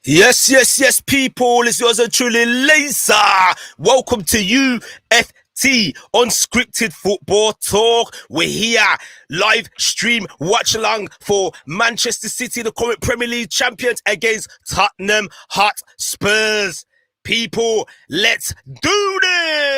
Yes, people. It's yours and truly, Laser. Welcome to UFT, Unscripted Football Talk. We're here, live stream, watch along for Manchester City, the current Premier League champions, against Tottenham Hotspurs. People, let's do this.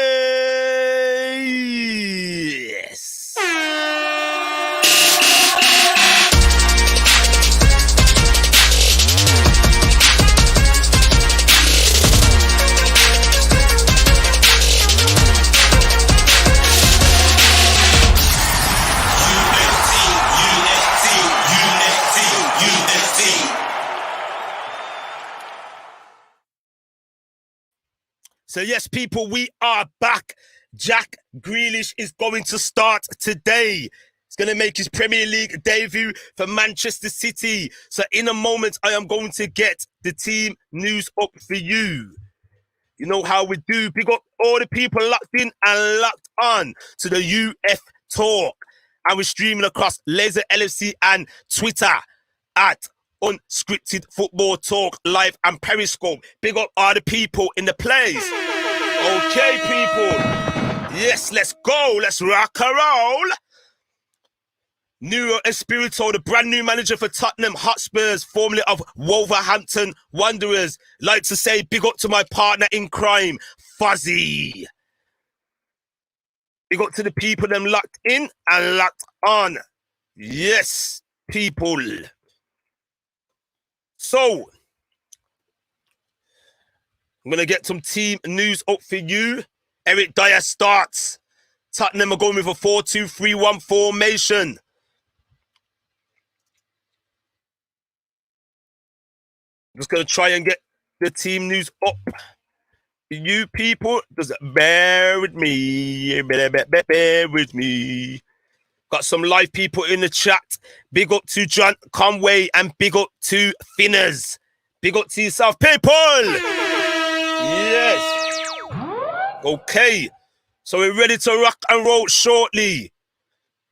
So yes, people, we are back. Jack Grealish is going to start today. He's going to make his Premier League debut for Manchester City. So in a moment, I am going to get the team news up for you. You know how we do. Big up all the people locked in and locked on to the UF Talk. And we're streaming across Laser LFC and Twitter at Unscripted Football Talk live and Periscope. Big up all the people in the place. Okay, people. Yes, let's go. Let's rock and roll. Nuno Espirito, the brand new manager for Tottenham Hotspurs, formerly of Wolverhampton Wanderers. Like to say big up to my partner in crime, Fozi. Big up to the people them locked in and locked on. Yes, people. So, I'm going to get some team news up for you. Eric Dyer starts. Tottenham are going with a 4-2-3-1 formation. I'm just going to try and get the team news up. You people, just bear with me. Bear with me. Got some live people in the chat. Big up to John Conway and big up to Finners. Big up to yourself, people. Yes. Okay. So we're ready to rock and roll shortly.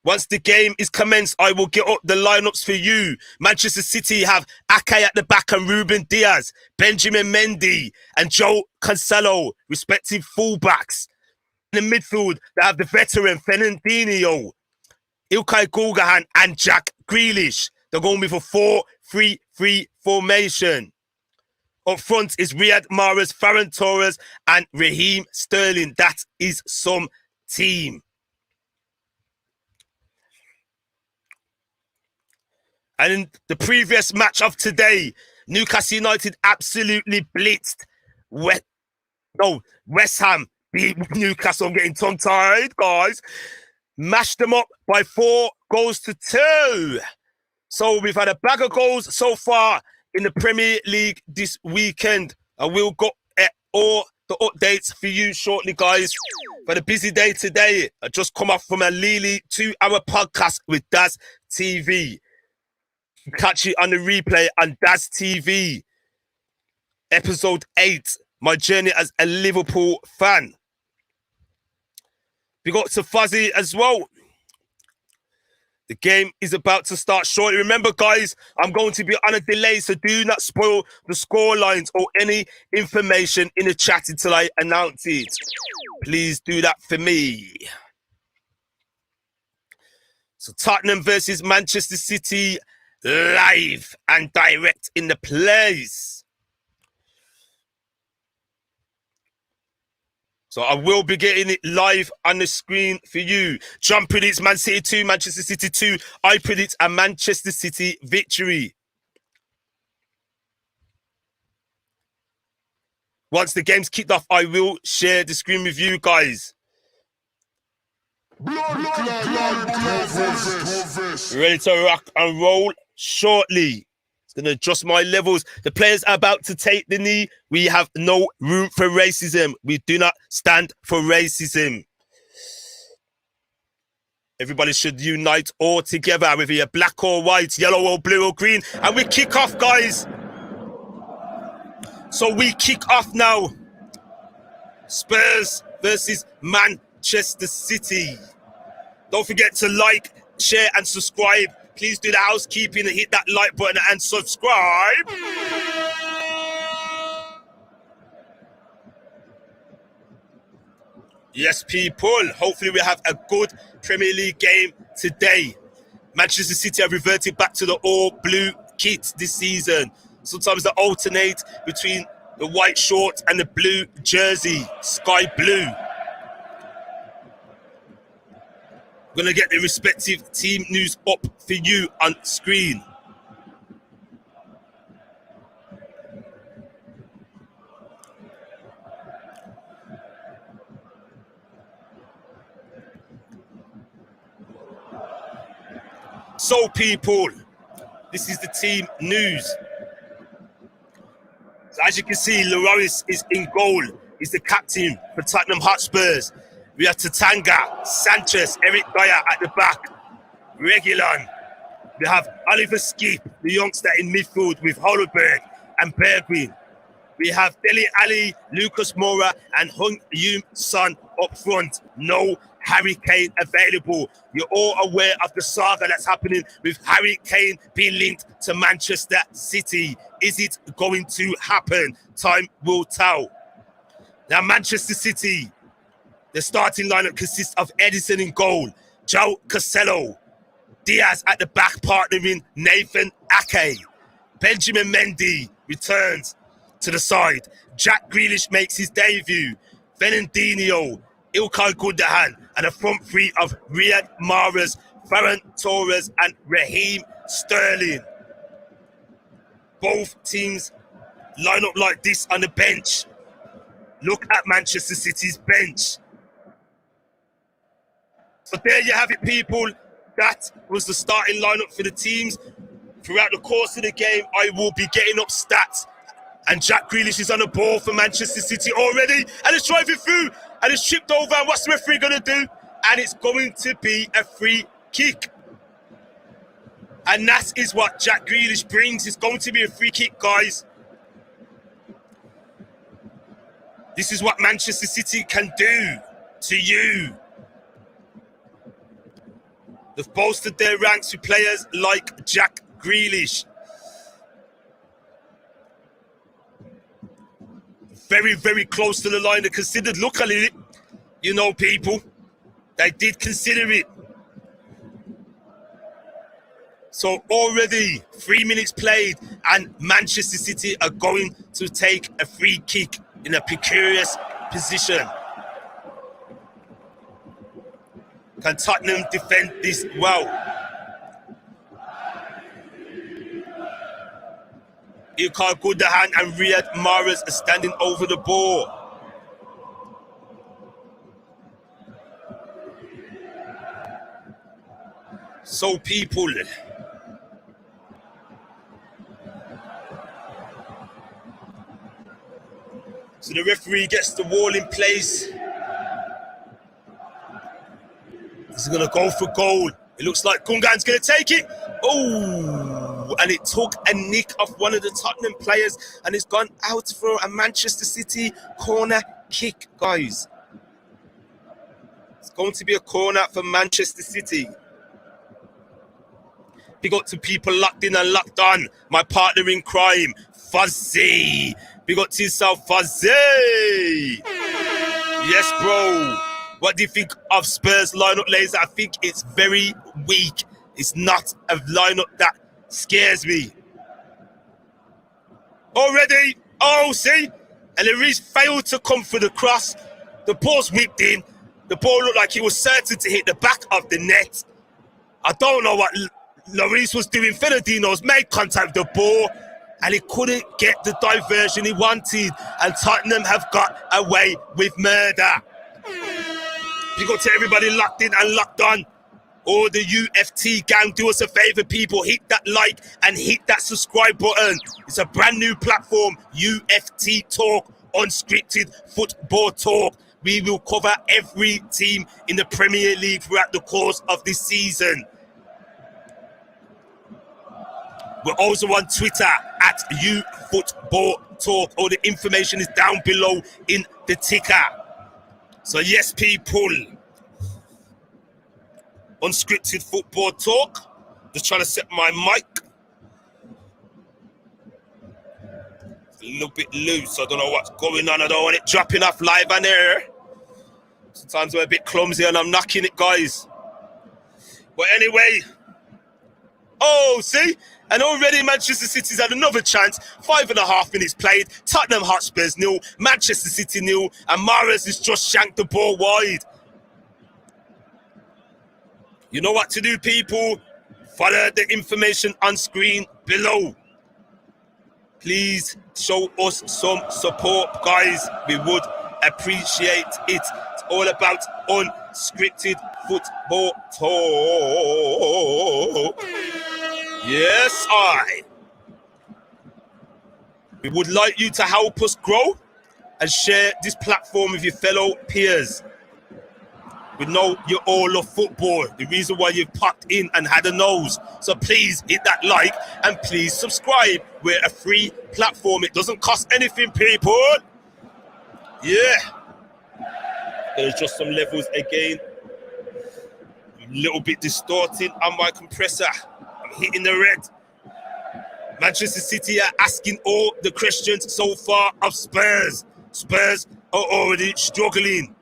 Once the game is commenced, I will get up the lineups for you. Manchester City have Ake at the back and Ruben Diaz, Benjamin Mendy and Joe Cancelo, respective fullbacks. In the midfield, they have the veteran Fernandinho, Ilkay Gundogan and Jack Grealish. They're going with a 4-3-3 formation. Up front is Riyad Mahrez, Ferran Torres and Raheem Sterling. That is some team. And in the previous match of today, Newcastle United absolutely blitzed West Ham beat Newcastle. I'm getting tongue-tied, guys. Mashed them up by 4-2. So we've had a bag of goals so far in the Premier League this weekend. I will go at all the updates for you shortly, guys. But a busy day today. I just come off from a nearly 2-hour podcast with Daz TV. Catch it on the replay on Daz TV. Episode 8. My journey as a Liverpool fan. We got to Fozi as well. The game is about to start shortly. Remember, guys, I'm going to be on a delay, so do not spoil the score lines or any information in the chat until I announce it. Please do that for me. So Tottenham versus Manchester City, live and direct in the place. So I will be getting it live on the screen for you. John predicts Man City 2, Manchester City 2. I predict a Manchester City victory. Once the game's kicked off, I will share the screen with you guys. Ready to rock and roll shortly. Going to adjust my levels. The players are about to take the knee. We have no room for racism. We do not stand for racism. Everybody should unite all together, whether you're black or white, yellow or blue or green. And we kick off, guys. So we kick off now. Spurs versus Manchester City. Don't forget to like, share and subscribe. Please do the housekeeping and hit that like button and subscribe. Yes, people. Hopefully we have a good Premier League game today. Manchester City have reverted back to the all-blue kit this season. Sometimes they alternate between the white shorts and the blue jersey, sky blue. I'm going to get the respective team news up for you on screen. So, people, this is the team news. So as you can see, Lloris is in goal. He's the captain for Tottenham Hotspurs. We have Tatanga, Sanchez, Eric Dyer at the back, Reguilon. We have Oliver Skip, the youngster in midfield with Holberg and Bergwijn. We have Dele Alli, Lucas Moura and Heung-Min Son up front. No Harry Kane available. You're all aware of the saga that's happening with Harry Kane being linked to Manchester City. Is it going to happen? Time will tell. Now, Manchester City, the starting lineup consists of Edison in goal, João Cancelo, Diaz at the back partnering Nathan Ake. Benjamin Mendy returns to the side. Jack Grealish makes his debut. Fernandinho, Ilkay Gundogan, and a front three of Riyad Mahrez, Ferran Torres, and Raheem Sterling. Both teams line up like this on the bench. Look at Manchester City's bench. So there you have it, people. That was the starting lineup for the teams. Throughout the course of the game, I will be getting up stats. And Jack Grealish is on the ball for Manchester City already. And it's driving through. And it's tripped over. And what's the referee going to do? And it's going to be a free kick. And that is what Jack Grealish brings. It's going to be a free kick, guys. This is what Manchester City can do to you. They've bolstered their ranks with players like Jack Grealish. Very, very close to the line. They considered, look at it, you know, people. They did consider it. So already 3 minutes played and Manchester City are going to take a free kick in a precarious position. Can Tottenham defend this well? Ilkay Gundogan and Riyad Mahrez are standing over the ball. So people, so the referee gets the wall in place. He's going to go for goal. It looks like Gundogan's going to take it. Oh, and it took a nick off one of the Tottenham players and it's gone out for a Manchester City corner kick, guys. It's going to be a corner for Manchester City. Big up to people locked in and locked on. My partner in crime, Fozi. Big up to yourself, Fozi. Yes, bro. What do you think of Spurs lineup, Laser? I think it's very weak. It's not a lineup that scares me. Already, oh, see? And Lloris failed to come for the cross. The ball's whipped in. The ball looked like it was certain to hit the back of the net. I don't know what Lloris was doing. Fernandinho's made contact with the ball and he couldn't get the diversion he wanted. And Tottenham have got away with murder. Big up to everybody locked in and locked on. All the UFT gang, do us a favor, people. Hit that like and hit that subscribe button. It's a brand new platform, UFT Talk, Unscripted Football Talk. We will cover every team in the Premier League throughout the course of this season. We're also on Twitter at UFootballTalk. All the information is down below in the ticker. So yes, people, Unscripted Football Talk. Just trying to set my mic. It's a little bit loose. I don't know what's going on. I don't want it dropping off live on air. Sometimes I'm a bit clumsy and I'm knocking it, guys. But anyway, oh, see? And already Manchester City's had another chance. 5.5 minutes played. Tottenham Hotspurs 0, Manchester City 0, and Mahrez has just shanked the ball wide. You know what to do, people. Follow the information on screen below. Please show us some support, guys. We would appreciate it. It's all about Unscripted Football Talk. Yes, we would like you to help us grow and share this platform with your fellow peers. We know you all love football, the reason why you've popped in and had a nose. So please hit that like and please subscribe. We're a free platform. It doesn't cost anything, people. Yeah. There's just some levels again. A little bit distorting on my compressor. I'm hitting the red. Manchester City are asking all the questions so far of Spurs. Spurs are already struggling.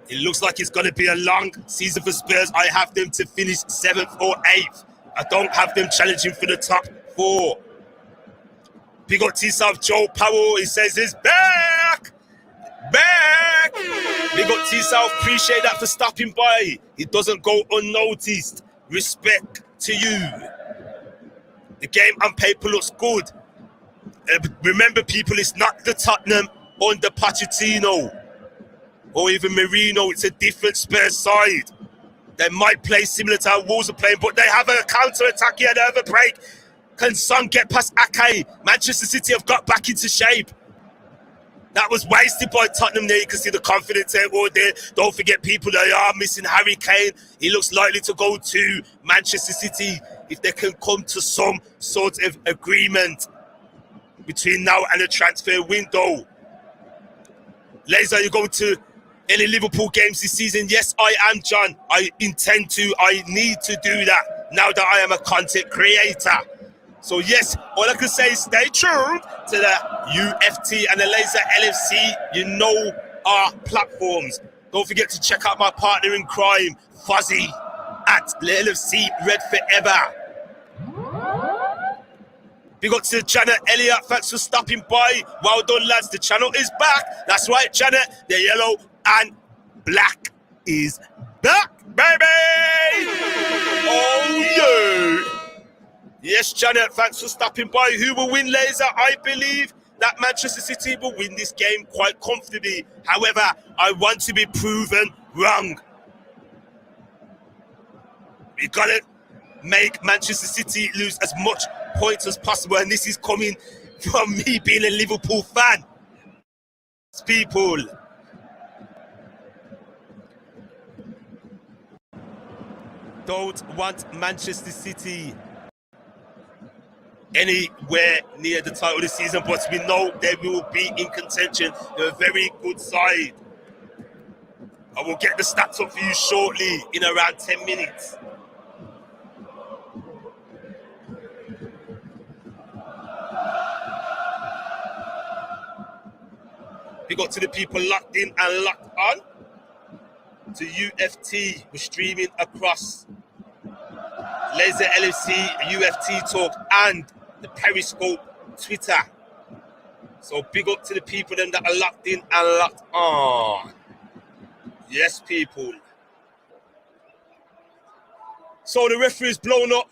It looks like it's going to be a long season for Spurs. I have them to finish 7th or 8th. I don't have them challenging for the top 4. Big up T-South Joe Powell. He says he's back. Back. Big up T-South. Appreciate that for stopping by. It doesn't go unnoticed. Respect to you. The game on paper looks good. Remember, people, it's not the Tottenham under Pochettino or even Marino. It's a different Spurs side. They might play similar to how Wolves are playing, but they have a counter-attack here. They have a break. Can Son get past Ake? Manchester City have got back into shape. That was wasted by Tottenham there. You can see the confidence there. Don't forget, people, they are missing Harry Kane. He looks likely to go to Manchester City if they can come to some sort of agreement between now and the transfer window. Laser, are you going to any Liverpool games this season? Yes, I am, John. I intend to. I need to do that now that I am a content creator. So yes, all I can say is stay tuned to the UFT and the Laser LFC. You know our platforms. Don't forget to check out my partner in crime, Fozi, at LFC Red Forever. Big up to Janet Elliott. Thanks for stopping by. Well done, lads. The channel is back. That's right, Janet. The yellow and black is back, baby. Oh, yeah. Yes, Janet. Thanks for stopping by. Who will win, Laser? I believe that Manchester City will win this game quite comfortably. However, I want to be proven wrong. We got to make Manchester City lose as much points as possible, and this is coming from me being a Liverpool fan. People, don't want Manchester City anywhere near the title this season, but we know they will be in contention. They're a very good side. I will get the stats up for you shortly in around 10 minutes. Big up to the people locked in and locked on to UFT. We're streaming across Laser LFC, UFT Talk, and the Periscope Twitter. So big up to the people them that are locked in and locked on. Yes, people. So the referee is blown up.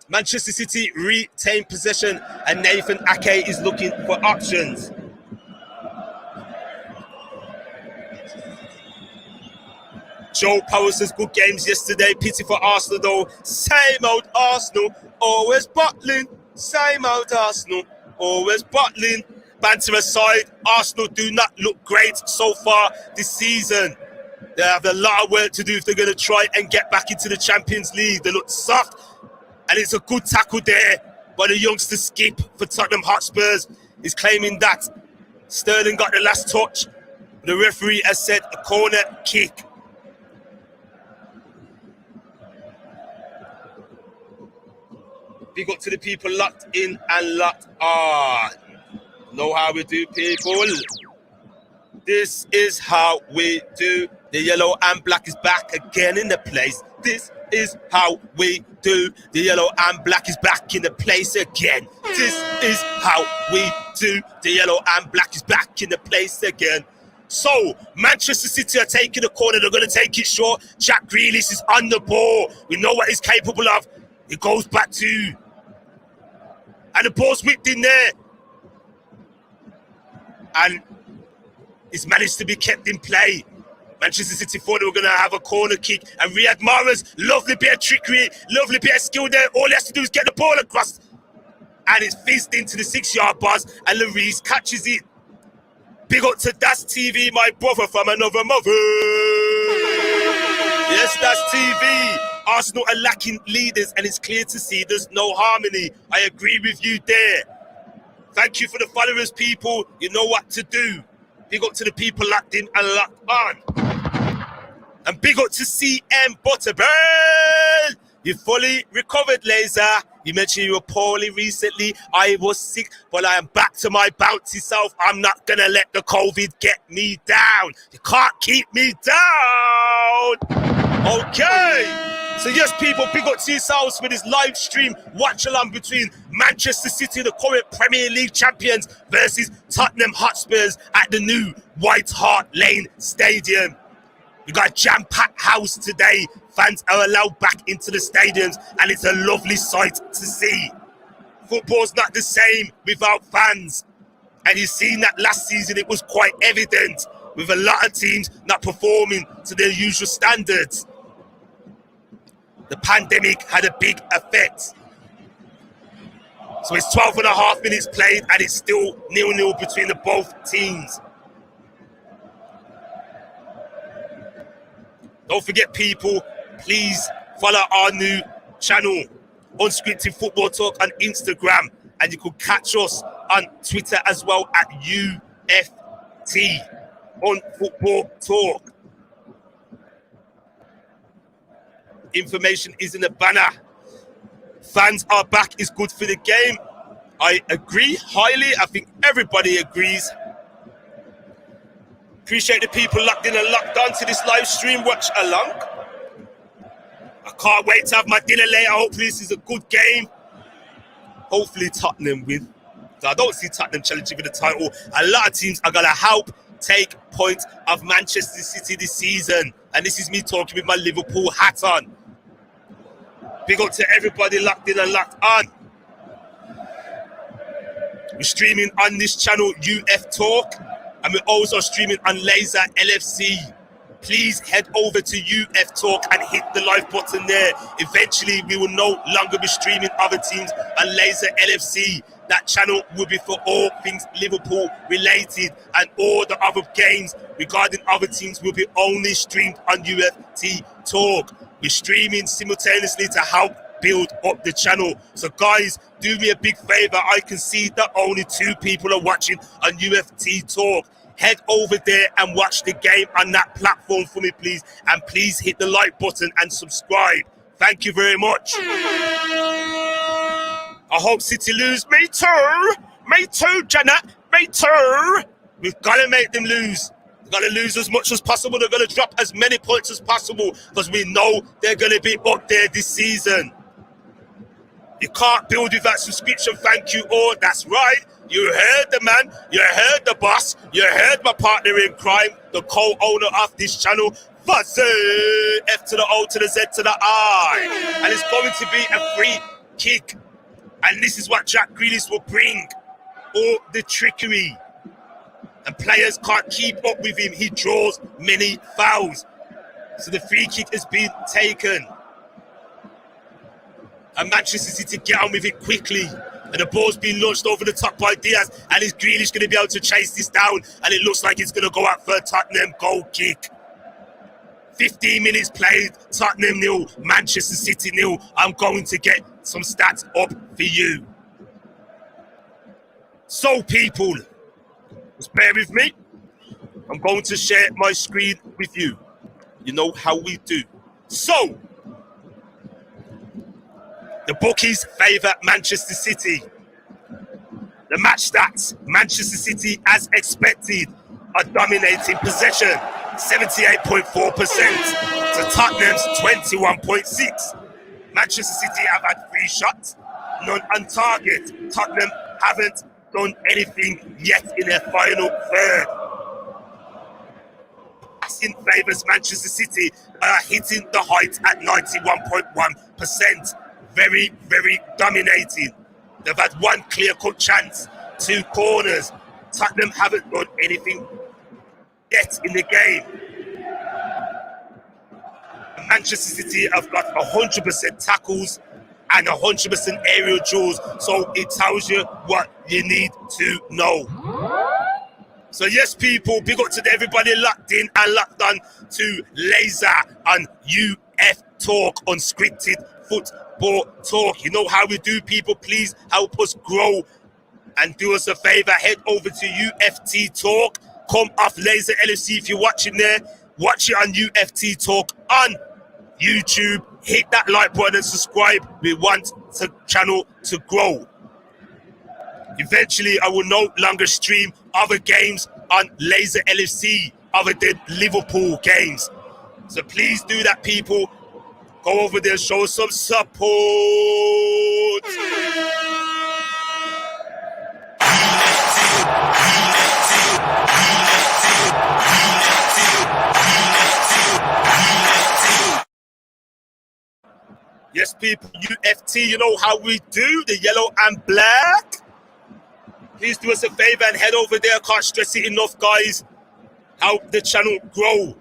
Manchester City retain possession, and Nathan Ake is looking for options. Joe Powell says good games yesterday. Pity for Arsenal though. Same old Arsenal, always bottling. Same old Arsenal, always bottling. Banter aside, Arsenal do not look great so far this season. They have a lot of work to do if they're going to try and get back into the Champions League. They look soft, and it's a good tackle there by the youngster Skip for Tottenham Hotspurs. He's claiming that Sterling got the last touch. The referee has said a corner kick. Big up to the people locked in and locked on. Know how we do, people. This is how we do. The yellow and black is back again in the place. This is how we do. The yellow and black is back in the place again. This is how we do. The yellow and black is back in the place again. So, Manchester City are taking the corner. They're going to take it short. Jack Grealish is on the ball. We know what he's capable of. It goes back to... And the ball's whipped in there. And it's managed to be kept in play. Manchester City thought they were going to have a corner kick. And Riyad Mahrez, lovely bit of trickery, lovely bit of skill there. All he has to do is get the ball across. And it's fizzed into the 6-yard bars. And Lloris catches it. Big up to Das TV, my brother from another mother. Yes, Das TV. Arsenal are lacking leaders, and it's clear to see there's no harmony. I agree with you there. Thank you for the followers, people. You know what to do. Big up to the people locked in and locked on. And big up to CM Butterbird. You fully recovered, Laser. You mentioned you were poorly recently. I was sick, but I am back to my bouncy self. I'm not going to let the COVID get me down. You can't keep me down. Okay. So yes, people, big up to yourselves for this live stream watch along between Manchester City, the current Premier League champions, versus Tottenham Hotspurs at the new White Hart Lane Stadium. We got a jam-packed house today. Fans are allowed back into the stadiums, and it's a lovely sight to see. Football's not the same without fans. And you've seen that last season, it was quite evident, with a lot of teams not performing to their usual standards. The pandemic had a big effect. So it's 12 and a half minutes played, and it's still 0-0 between the both teams. Don't forget, people, please follow our new channel, Unscripted Football Talk, on Instagram. And you can catch us on Twitter as well at UFT, on Football Talk. Information is in the banner. Fans are back is good for the game. I agree highly. I think everybody agrees. Appreciate the people locked in and locked on to this live stream. Watch along. I can't wait to have my dinner later. Hopefully this is a good game. Hopefully Tottenham win. So I don't see Tottenham challenging for the title. A lot of teams are going to help take points of Manchester City this season. And this is me talking with my Liverpool hat on. Big up to everybody locked in and locked on. We're streaming on this channel, UF Talk. And we're also streaming on Laser LFC. Please head over to UF Talk and hit the like button there. Eventually, we will no longer be streaming other teams on Laser LFC. That channel will be for all things Liverpool related, and all the other games regarding other teams will be only streamed on UFT Talk. We're streaming simultaneously to help build up the channel. So guys, do me a big favor. I can see that only 2 people are watching on UFT Talk. Head over there and watch the game on that platform for me, please. And please hit the like button and subscribe. Thank you very much. I hope City lose. Me too. Me too, Janet. Me too. We've got to make them lose. We've got to lose as much as possible. They're going to drop as many points as possible because we know they're going to be up there this season. You can't build without subscription. Thank you all. That's right. You heard the man. You heard the boss. You heard my partner in crime, the co-owner of this channel, Fozi. F to the O to the Z to the I. And it's going to be a free kick. And this is what Jack Grealish will bring. All the trickery. And players can't keep up with him. He draws many fouls. So the free kick has been taken. And Manchester City get on with it quickly. And the ball's being launched over the top by Diaz. And is Grealish going to be able to chase this down? And it looks like it's going to go out for a Tottenham goal kick. 15 minutes played. Tottenham 0, Manchester City 0. I'm going to get some stats up for you. So people, just bear with me. I'm going to share my screen with you. You know how we do. So, The bookies favour Manchester City. The match stats, Manchester City, as expected, are dominating possession, 78.4% to Tottenham's 21.6%. Manchester City have had 3 shots, none on target. Tottenham haven't done anything yet in their final third. In favours Manchester City are hitting the heights at 91.1%. Very, very dominating. They've had 1 clear-cut chance, 2 corners. Tottenham haven't done anything yet in the game. Manchester City have got 100% tackles and 100% aerial duels, so it tells you what you need to know. So yes, people, big up to everybody locked in and locked on to Laser on UF Talk, Unscripted Football Talk. You know how we do, people. Please help us grow and do us a favor. Head over to UFT Talk. Come off Laser LFC if you're watching there. Watch it on UFT Talk on YouTube. Hit that like button and subscribe. We want the channel to grow. Eventually, I will no longer stream other games on Laser LFC other than Liverpool games. So please do that, people. Go over there, show some support. Yes, people, UFT, you know how we do, the yellow and black. Please do us a favor and head over there. I can't stress it enough, guys. Help the channel grow.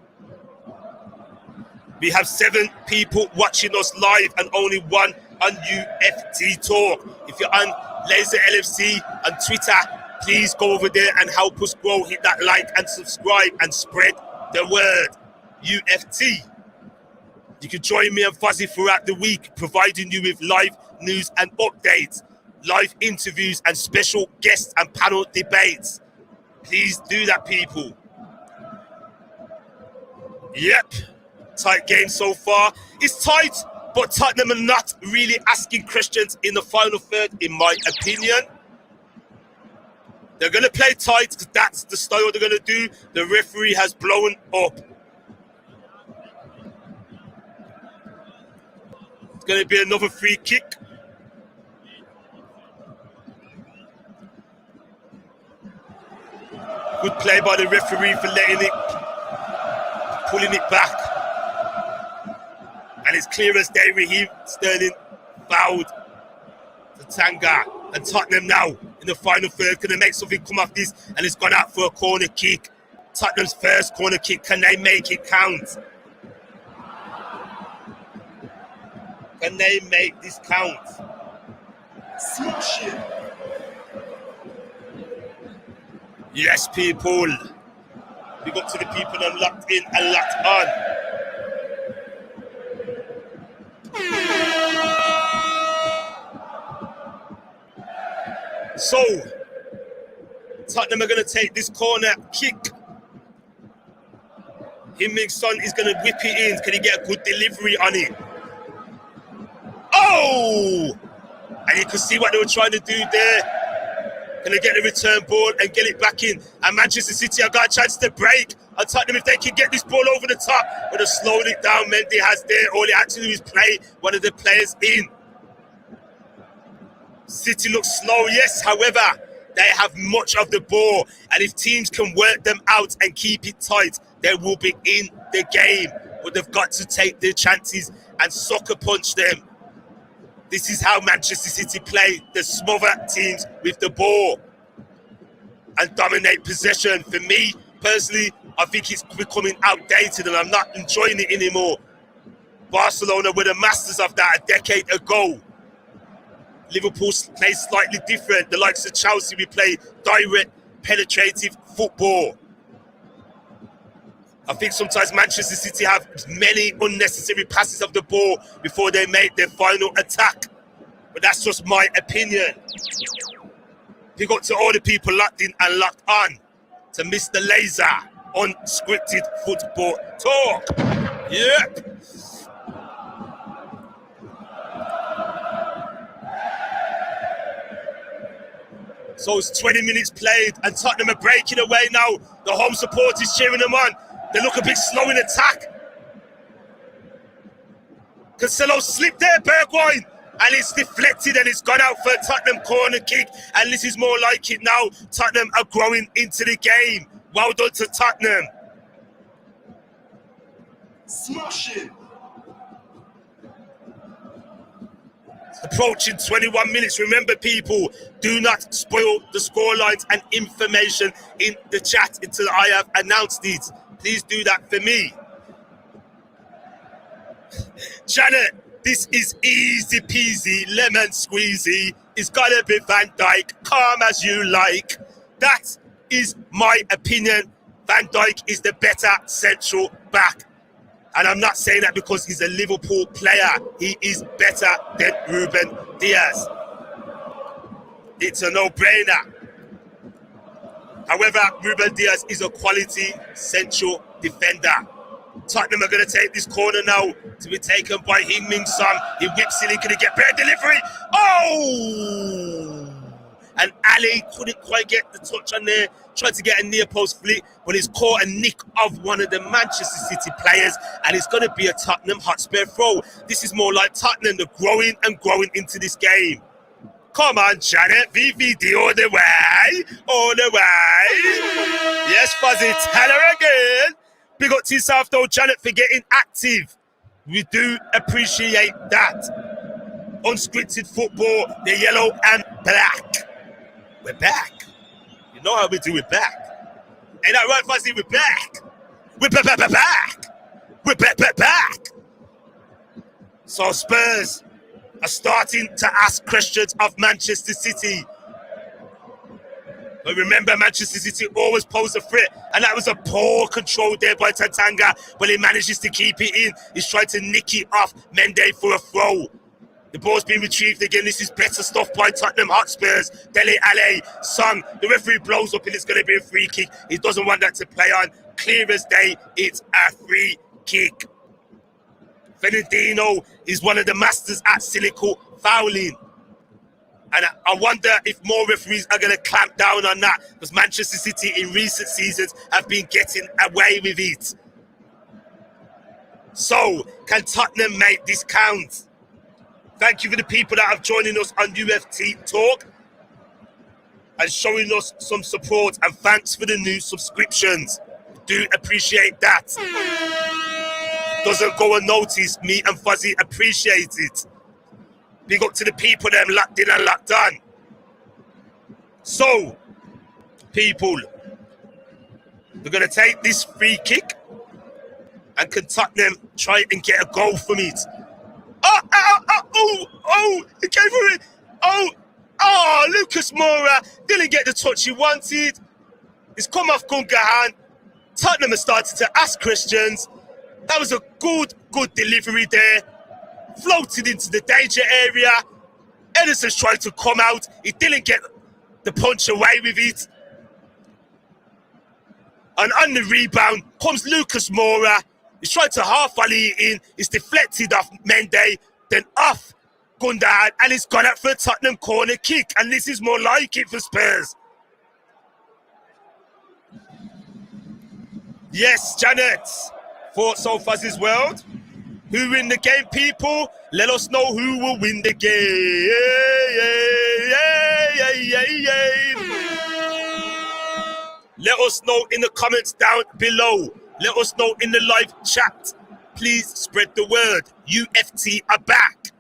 We have 7 people watching us live and only 1 on UFT Talk. If you're on Laser LFC on Twitter, please go over there and help us grow. Hit that like and subscribe and spread the word. UFT. You can join me and Fozi throughout the week, providing you with live news and updates, live interviews and special guests and panel debates. Please do that, people. Yep, tight game so far. It's tight, but Tottenham are not really asking questions in the final third, in my opinion. They're going to play tight because that's the style they're going to do. The referee has blown up. It's going to be another free kick. Good play by the referee for pulling it back. And it's clear as day, Raheem Sterling fouled the Tanga. And Tottenham now in the final third, going to make something come off this, and it's gone out for a corner kick. Tottenham's first corner kick, can they make it count? Can they make this count? Yes, people. Big up to the people that are locked in and locked on. So, Tottenham are going to take this corner kick. Heung-min Son is going to whip it in. Can he get a good delivery on it? Oh! And you can see what they were trying to do there. Can they get the return ball and get it back in? And Manchester City have got a chance to break. And Tottenham, if they can get this ball over the top, but they're slowing it down. Mendy has there. All he had to do is play one of the players in. City looks slow, yes. However, they have much of the ball. And if teams can work them out and keep it tight, they will be in the game. But they've got to take their chances and sucker punch them. This is how Manchester City play. They smother teams with the ball and dominate possession. For me, personally, I think it's becoming outdated and I'm not enjoying it anymore. Barcelona were the masters of that a decade ago. Liverpool play slightly different. The likes of Chelsea, we play direct, penetrative football. I think sometimes Manchester City have many unnecessary passes of the ball before they make their final attack. But that's just my opinion. Big up to all the people locked in and locked on to Mr. Laser Unscripted Football Talk. Yep. So it's 20 minutes played and Tottenham are breaking away now. The home support is cheering them on. They look a bit slow in attack. Cancelo slipped there, Bergwijn, and it's deflected and it's gone out for a Tottenham corner kick. And this is more like it now. Tottenham are growing into the game. Well done to Tottenham. Smash it. Approaching 21 minutes. Remember, people, do not spoil the scorelines and information in the chat until I have announced it. Please do that for me. Janet, this is easy peasy, lemon squeezy. It's gotta be Van Dijk, calm as you like. That is my opinion. Van Dijk is the better central back. And I'm not saying that because he's a Liverpool player. He is better than Ruben Diaz. It's a no-brainer. However, Ruben Diaz is a quality central defender. Tottenham are going to take this corner now to be taken by Heung-min Son. He whips it in, going to get better delivery. Oh! And Ali couldn't quite get the touch on there. Tried to get a near post flick, but he's caught a nick of one of the Manchester City players, and it's going to be a Tottenham Hotspur throw. This is more like Tottenham. They're growing and growing into this game. Come on, Janet. VVD all the way. All the way. Yes, Fozi, tell her again. Big up to yourself, though, Janet, for getting active. We do appreciate that. Unscripted football, the yellow and black. We're back. You know how we do it back. Ain't that right, Fozi? We're back. We're back. We're back. So Spurs are starting to ask questions of Manchester City. But remember, Manchester City always pose a threat, and that was a poor control there by Tanganga, but he manages to keep it in. He's trying to nick it off Mendy for a throw. The ball's been retrieved again. This is better stuff by Tottenham Hotspurs. Dele Alli, Son. The referee blows up and it's going to be a free kick. He doesn't want that to play on. Clear as day, it's a free kick. Fernandinho is one of the masters at cynical fouling. And I wonder if more referees are going to clamp down on that, because Manchester City in recent seasons have been getting away with it. So, can Tottenham make this count? Thank you for the people that have joining us on UFT Talk and showing us some support, and thanks for the new subscriptions. Do appreciate that. Doesn't go unnoticed. Me and Fozi appreciate it. Big up to the people that are locked in and locked on. So, people, we're going to take this free kick, and can Tottenham try and get a goal from it? He came for it. Lucas Moura didn't get the touch he wanted. It's come off Gundogan. Tottenham has started to ask questions. That was a good delivery there. Floated into the danger area. Edison's trying to come out. He didn't get the punch away with it. And on the rebound comes Lucas Moura. He's trying to half volley it in. It's deflected off Mendy, then off Gundogan, and it's gone out for a Tottenham corner kick. And this is more like it for Spurs. Yes, Janet. Thoughts on Fozi's World. Who win the game, people? Let us know who will win the game. Let us know in the comments down below. Let us know in the live chat. Please spread the word. UFT are back.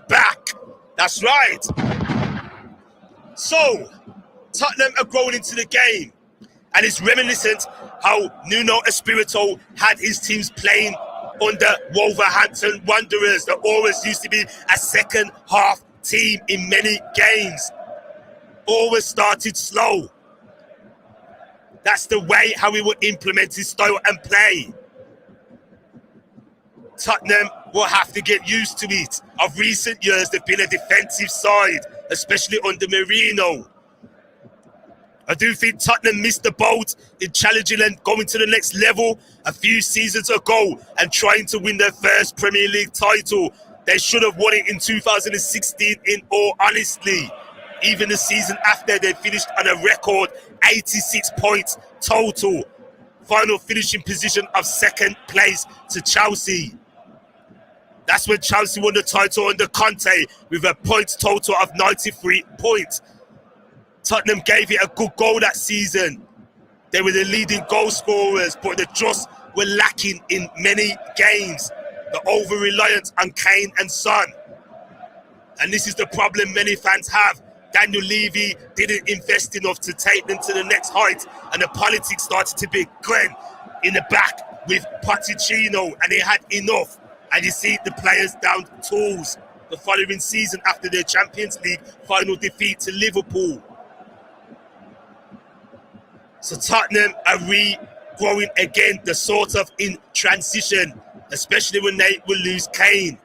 Back. That's right. So, Tottenham are growing into the game. And it's reminiscent how Nuno Espirito had his teams playing under Wolverhampton Wanderers. That always used to be a second half team in many games. Always started slow. That's the way how he would implement his style and play. Tottenham will have to get used to it. Of recent years, they've been a defensive side, especially under Mourinho. I do think Tottenham missed the boat in challenging and going to the next level a few seasons ago and trying to win their first Premier League title. They should have won it in 2016, in all honesty. Even the season after, they finished on a record 86 points total. Final finishing position of second place to Chelsea. That's when Chelsea won the title under Conte with a points total of 93 points. Tottenham gave it a good goal that season. They were the leading goal scorers, but they just were lacking in many games. The over-reliance on Kane and Son. And this is the problem many fans have. Daniel Levy didn't invest enough to take them to the next height, and the politics started to begin in the back with Pochettino, and they had enough. And you see the players down tools the following season after their Champions League final defeat to Liverpool. So Tottenham are regrowing again, the sort of in transition, especially when they will lose Kane.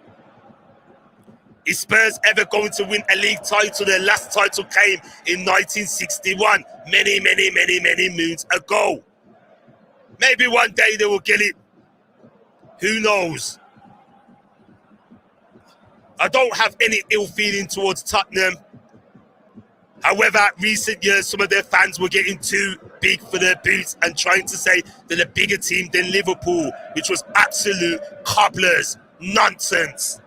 Is Spurs ever going to win a league title? Their last title came in 1961, many moons ago. Maybe one day they will get it. Who knows? I don't have any ill feeling towards Tottenham. However, recent years, some of their fans were getting too big for their boots and trying to say they're a bigger team than Liverpool, which was absolute cobblers nonsense.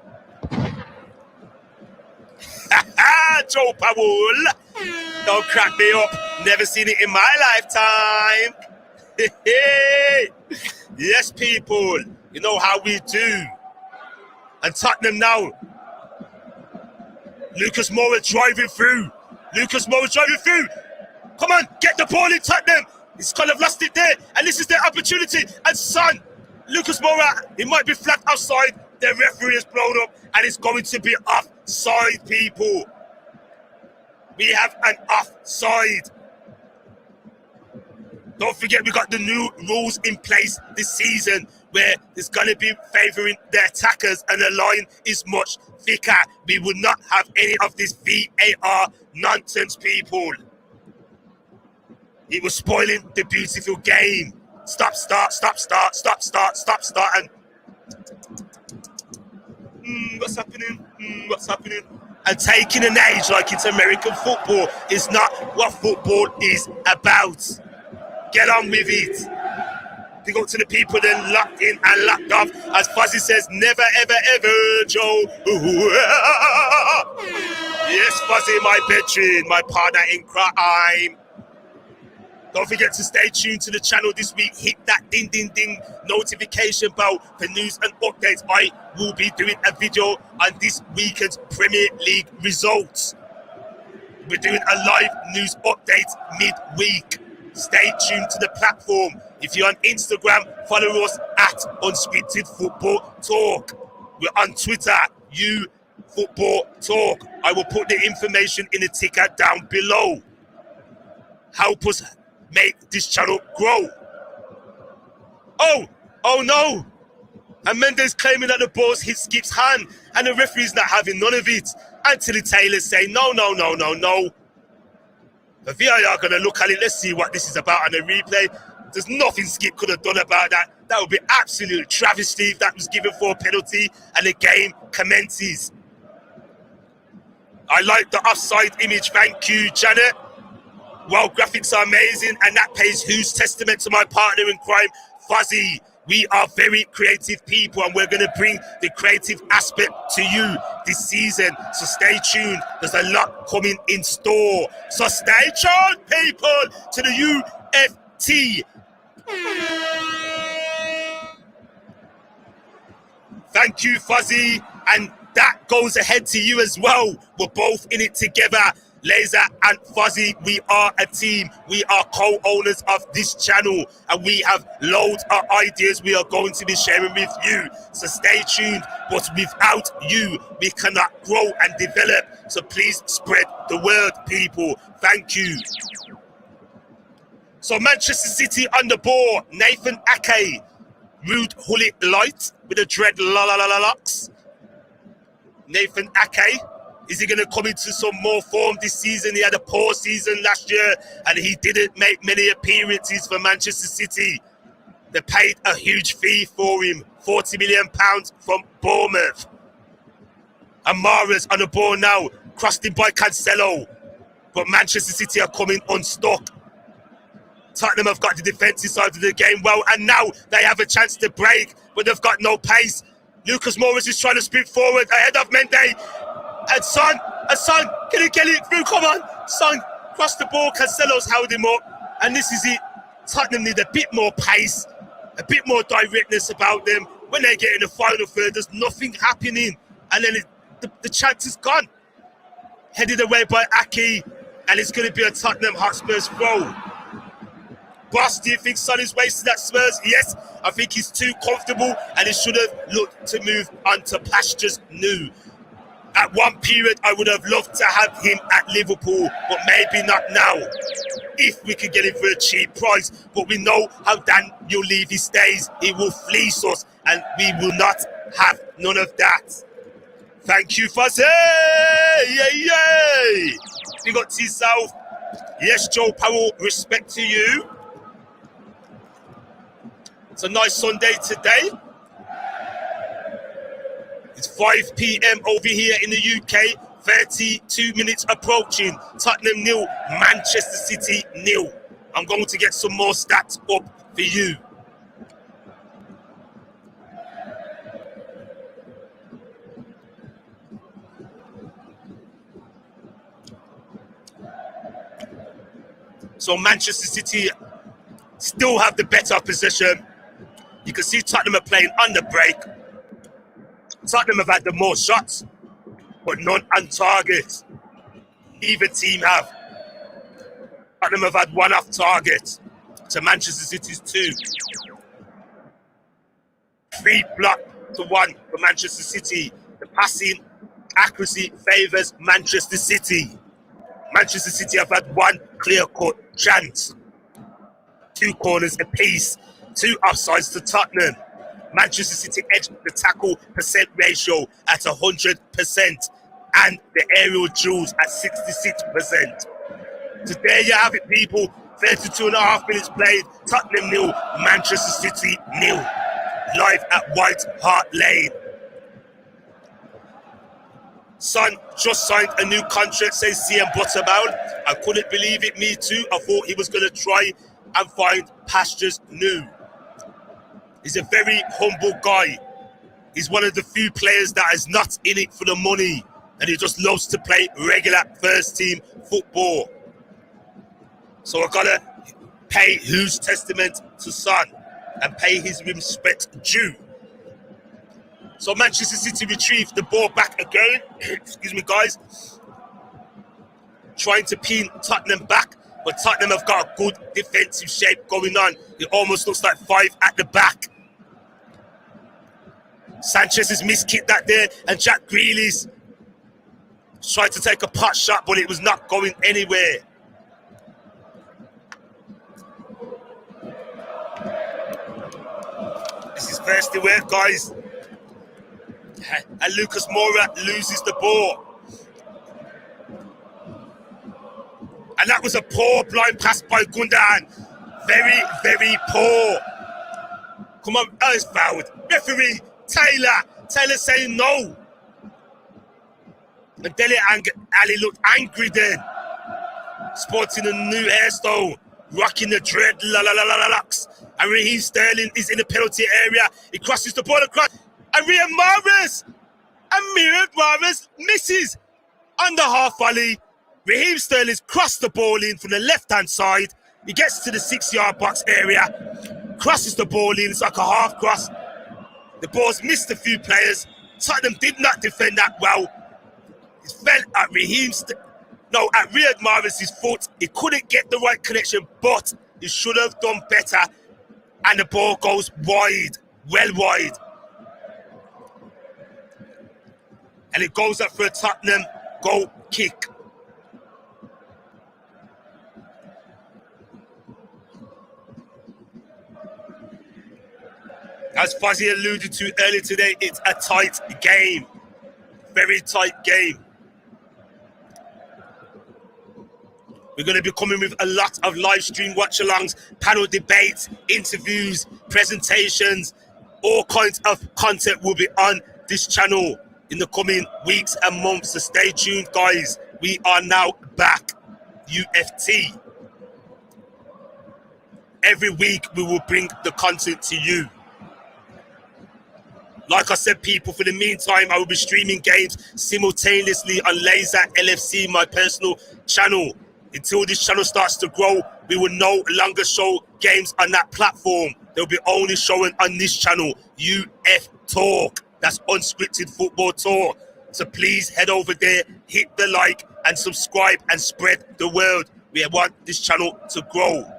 Joe Powell, don't crack me up. Never seen it in my lifetime. Yes, people, you know how we do. And Tottenham now. Lucas Moura driving through. Come on, get the ball in Tottenham. He's kind of lost it there, and this is their opportunity. And Son, Lucas Moura, he might be flat outside. The referee has blown up, and it's going to be offside, people. We have an offside. Don't forget, we got the new rules in place this season where it's going to be favouring the attackers and the line is much thicker. We will not have any of this VAR nonsense, people. It was spoiling the beautiful game. Stop, start, and what's happening? And taking an age like it's American football is not what football is about. Get on with it. Big up to the people then locked in and locked off. As Fozi says, never, ever, Joe. Yes, Fozi, my veteran, my partner in crime. Don't forget to stay tuned to the channel this week. Hit that ding notification bell for news and updates. I will be doing a video on this weekend's Premier League results. We're doing a live news update midweek. Stay tuned to the platform. If you're on Instagram, follow us at Unscripted Football Talk. We're on Twitter, Football Talk. I will put the information in the ticker down below. Help us make this channel grow. Oh no! And Mendes claiming that the ball hit Skip's hand and the referee's not having none of it. Anthony Taylor saying no. The VAR are going to look at it. Let's see what this is about on the replay. There's nothing Skip could have done about that. That would be absolute travesty if that was given for a penalty and the game commences. I like the offside image. Thank you, Janet. Well, graphics are amazing, and that pays whose testament to my partner in crime, Fozi. We are very creative people, and we're going to bring the creative aspect to you this season. So stay tuned. There's a lot coming in store. So stay tuned, people, to the UFT. Thank you, Fozi. And that goes ahead to you as well. We're both in it together. Laser and Fozi, we are a team. We are co-owners of this channel, and we have loads of ideas we are going to be sharing with you. So stay tuned. But without you, we cannot grow and develop. So please spread the word, people. Thank you. So Manchester City on the ball. Nathan Ake, Rude Hullet Light with a dread locks. Nathan Ake. Is he going to come into some more form this season? He had a poor season last year and he didn't make many appearances for Manchester City. They paid a huge fee for him, £40 million from Bournemouth. And Mahrez on the ball now, crossed in by Cancelo. but Manchester City are coming unstuck. Tottenham have got the defensive side of the game well, and now they have a chance to break, but they've got no pace. Lucas Moura is trying to sprint forward ahead of Mendy. And Son, can he get it through? Come on, Son, cross the ball. Cancelo's held him up, and this is it. Tottenham need a bit more pace, a bit more directness about them. When they get in the final third, there's nothing happening, and then the chance is gone. Headed away by Aki, and it's going to be a Tottenham Hotspurs throw. Boss, do you think Son is wasting that Spurs? Yes, I think he's too comfortable, and he should have looked to move on to pastures new. At one period, I would have loved to have him at Liverpool, but maybe not now. If we could get him for a cheap price, but we know how Daniel Levy stays. He will fleece us, and we will not have none of that. Thank you, Fozi. Yay! We got T-South. Yes, Joe Powell, respect to you. It's a nice Sunday today. It's 5 p.m. over here in the UK. 32 minutes approaching. Tottenham 0, Manchester City 0. I'm going to get some more stats up for you. So Manchester City still have the better possession. You can see Tottenham are playing on the break. Tottenham have had the more shots, but none on target. Neither team have. Tottenham have had one off target to Manchester City's 2. 3 block to 1 for Manchester City. The passing accuracy favours Manchester City. Manchester City have had 1 clear-cut chance. 2 corners apiece. 2 offsides to Tottenham. Manchester City edged the tackle percent ratio at 100% and the aerial duels at 66%. So there you have it, people. 32.5 minutes played. Tottenham 0, Manchester City 0. Live at White Hart Lane. Son just signed a new contract, says CM Butterball. I couldn't believe it, me too. I thought he was going to try and find pastures new. He's a very humble guy. He's one of the few players that is not in it for the money, and he just loves to play regular first team football. So I've got to pay whose testament to Son and pay his respect due. So Manchester City retrieved the ball back again. Excuse me, guys. Trying to pin Tottenham back, but Tottenham have got a good defensive shape going on. It almost looks like 5 at the back. Sanchez has miskicked that there, and Jack Grealish tried to take a pot shot, but it was not going anywhere. This is first away, guys. And Lucas Moura loses the ball. And that was a poor blind pass by Gundogan. Very, very poor. Come on, that is fouled. Referee, Taylor saying no. And Dele Ali looked angry then. Sporting a new hairstyle. Rocking the dread, locks. And Raheem Sterling is in the penalty area. He crosses the ball across. And Riyad Mahrez misses on the half volley. Raheem Sterling's crossed the ball in from the left-hand side. He gets to the 6-yard box area, crosses the ball in. It's like a half cross. The ball's missed a few players. Tottenham did not defend that well. It fell at at Riyad Mahrez's foot. He couldn't get the right connection, but he should have done better. And the ball goes wide, well wide. And it goes up for a Tottenham goal kick. As Fozi alluded to earlier today, it's a tight game. Very tight game. We're going to be coming with a lot of live stream watch-alongs, panel debates, interviews, presentations. All kinds of content will be on this channel in the coming weeks and months. So stay tuned, guys. We are now back. UFT. Every week we will bring the content to you. Like I said, people, for the meantime, I will be streaming games simultaneously on Laser LFC, my personal channel. Until this channel starts to grow, we will no longer show games on that platform. They'll be only showing on this channel, UF Talk. That's Unscripted Football Talk. So please head over there, hit the like and subscribe and spread the word. We want this channel to grow.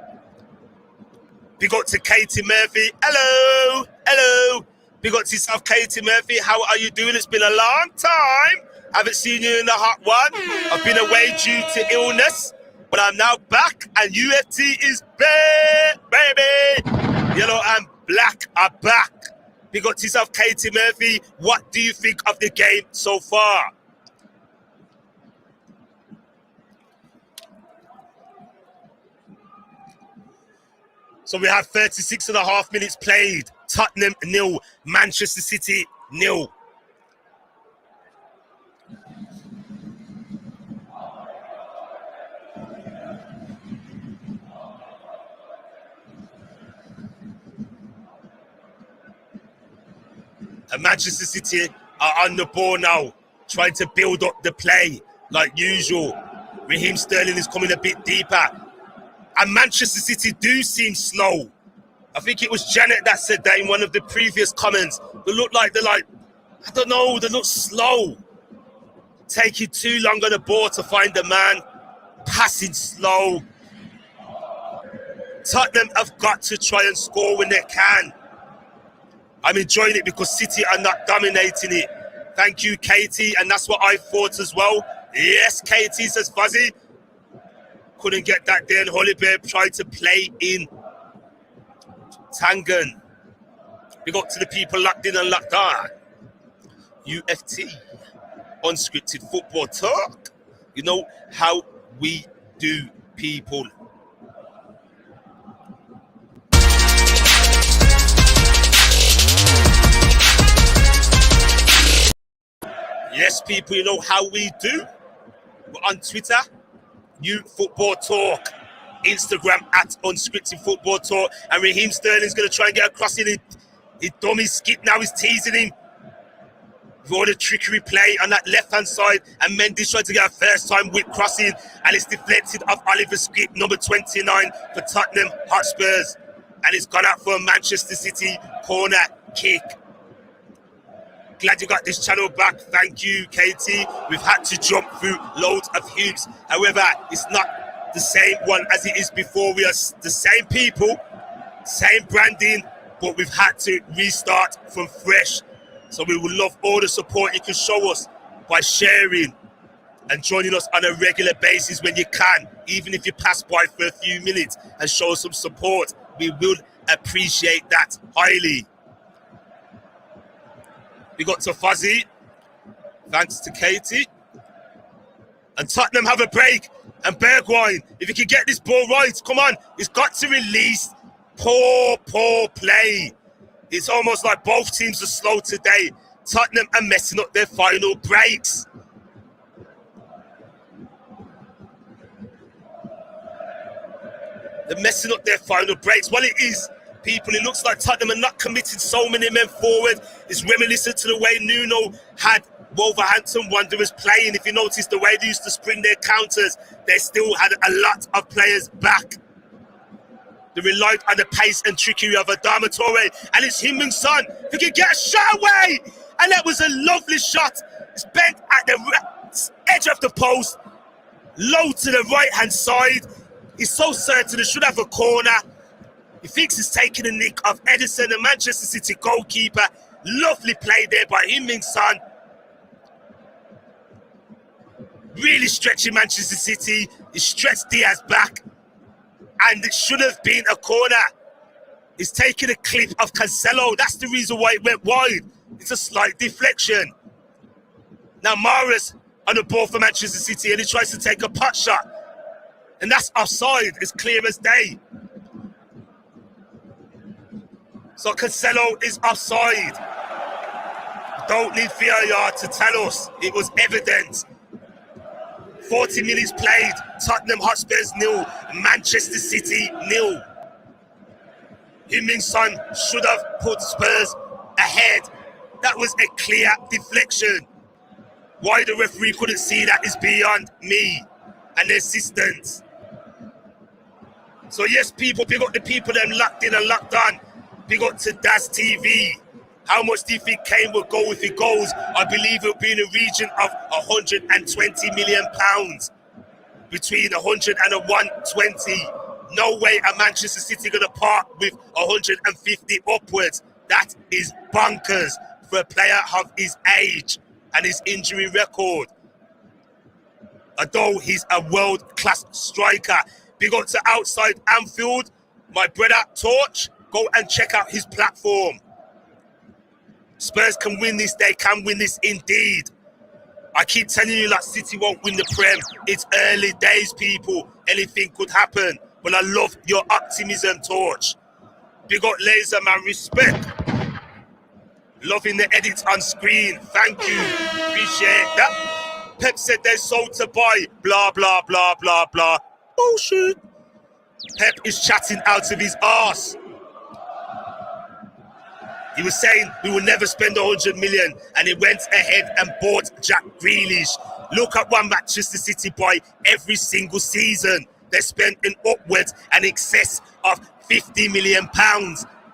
Big up to Katie Murphy. Hello. Hello. Big up to yourself, Katie Murphy. How are you doing? It's been a long time. Haven't seen you in the hot one. I've been away due to illness, but I'm now back, and UFT is back, baby. Yellow and black are back. Big up to yourself, Katie Murphy. What do you think of the game so far? So we have 36 and a half minutes played. Tottenham 0, Manchester City 0. And Manchester City are on the ball now, trying to build up the play like usual. Raheem Sterling is coming a bit deeper. And Manchester City do seem slow. I think it was Janet that said that in one of the previous comments. They look like I don't know, they look slow. Taking too long on the ball to find the man. Passing slow. Tottenham have got to try and score when they can. I'm enjoying it because City are not dominating it. Thank you, Katie. And that's what I thought as well. Yes, Katie, says Fozi. Couldn't get that there. And Hollyberg tried to play in Tangen. Big up to the people locked in and locked on. UFT, Unscripted Football Talk. You know how we do, people. Yes, people, you know how we do. We're on Twitter, Football Talk. Instagram at Unscripted Football Talk. And Raheem Sterling's going to try and get across in it. His dummy skip now is teasing him. With all the trickery play on that left-hand side. And Mendy's trying to get a first-time whip crossing. And it's deflected off Oliver Skip, number 29 for Tottenham Hotspurs. And it's gone out for a Manchester City corner kick. Glad you got this channel back. Thank you, Katie. We've had to jump through loads of hoops. However, it's not the same one as it is before. We are the same people, same branding, but we've had to restart from fresh. So we would love all the support you can show us by sharing and joining us on a regular basis when you can. Even if you pass by for a few minutes and show us some support, we will appreciate that highly. We got to Fozi. Thanks to Katie. And Tottenham have a break. And Bergwijn, if he can get this ball right, come on. He's got to release. Poor play. It's almost like both teams are slow today. Tottenham are messing up their final breaks. They're messing up their final breaks. Well, it is, people. It looks like Tottenham are not committing so many men forward. It's reminiscent to the way Nuno had Wolverhampton Wanderers playing. If you notice the way they used to spring their counters, they still had a lot of players back. They relied on the pace and trickery of Adama Toure, and it's him and Son. If he can get a shot away, and that was a lovely shot. It's bent at the edge of the post, low to the right-hand side. He's so certain he should have a corner. He thinks he's taking a nick of Edison, the Manchester City goalkeeper. Lovely play there by Heung-min Son. Really stretching Manchester City. He stretched Diaz back. And it should have been a corner. He's taking a clip of Cancelo. That's the reason why it went wide. It's a slight deflection. Now Mahrez on the ball for Manchester City, and he tries to take a pot shot. And that's offside. It's clear as day. So Cancelo is offside. Don't need VAR to tell us. It was evident. 40 minutes played, Tottenham Hotspurs 0, Manchester City 0. Heung-min Son should have put Spurs ahead. That was a clear deflection. Why the referee couldn't see that is beyond me and the assistants. So yes, people, big up the people them locked in and locked on. Big up to Das TV. How much do you think Kane will go if he goes? I believe it'll be in the region of £120 million. Between 100 and 120. No way are Manchester City going to part with 150 upwards. That is bonkers for a player of his age and his injury record. Although he's a world-class striker. Big up to outside Anfield. My brother Torch, go and check out his platform. Spurs can win this. They can win this indeed. I keep telling you that City won't win the Prem. It's early days, people. Anything could happen. But I love your optimism, Torch. Big up Laser, man. Respect. Loving the edits on screen. Thank you. Appreciate that. Pep said they're sold to buy. Blah, blah, blah, blah, blah. Bullshit. Pep is chatting out of his arse. He was saying we will never spend 100 million, and he went ahead and bought Jack Grealish. Look at what Manchester City buy every single season. They spend an upwards and excess of £50 million.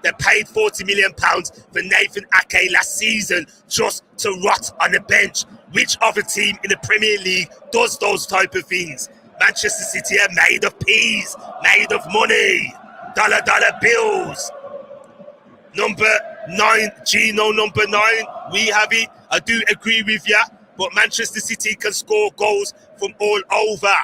They paid £40 million for Nathan Ake last season just to rot on the bench. Which other team in the Premier League does those type of things? Manchester City are made of peas, made of money, dollar bills. Number 9, Gino, number 9, we have it. I do agree with you, but Manchester City can score goals from all over.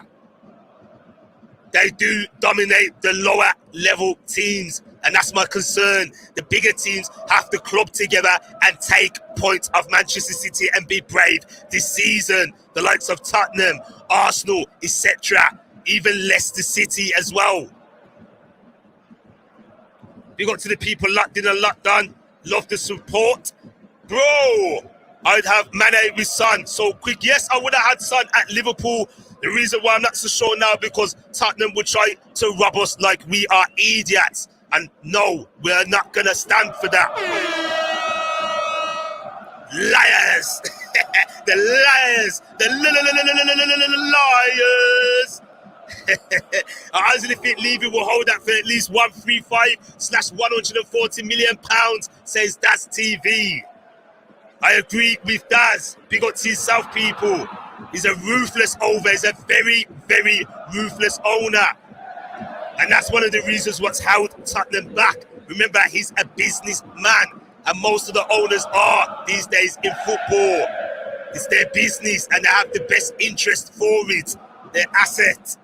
They do dominate the lower level teams, and that's my concern. The bigger teams have to club together and take points of Manchester City and be brave this season. The likes of Tottenham, Arsenal, etc., even Leicester City as well. Big up to the people locked in and locked on. Love the support. Bro, I'd have Mane with Son so quick. Yes, I would have had Son at Liverpool. The reason why I'm not so sure now, because Tottenham would try to rob us like we are idiots. And no, we're not going to stand for that. Liars. The liars. The liars. I honestly think Levy will hold that for at least 135/140 million pounds, says Daz TV. I agree with Daz. Big up to his South people. He's a ruthless owner. He's a very, very ruthless owner. And that's one of the reasons what's held Tottenham back. Remember, he's a businessman. And most of the owners are these days in football. It's their business and they have the best interest for it. Their asset.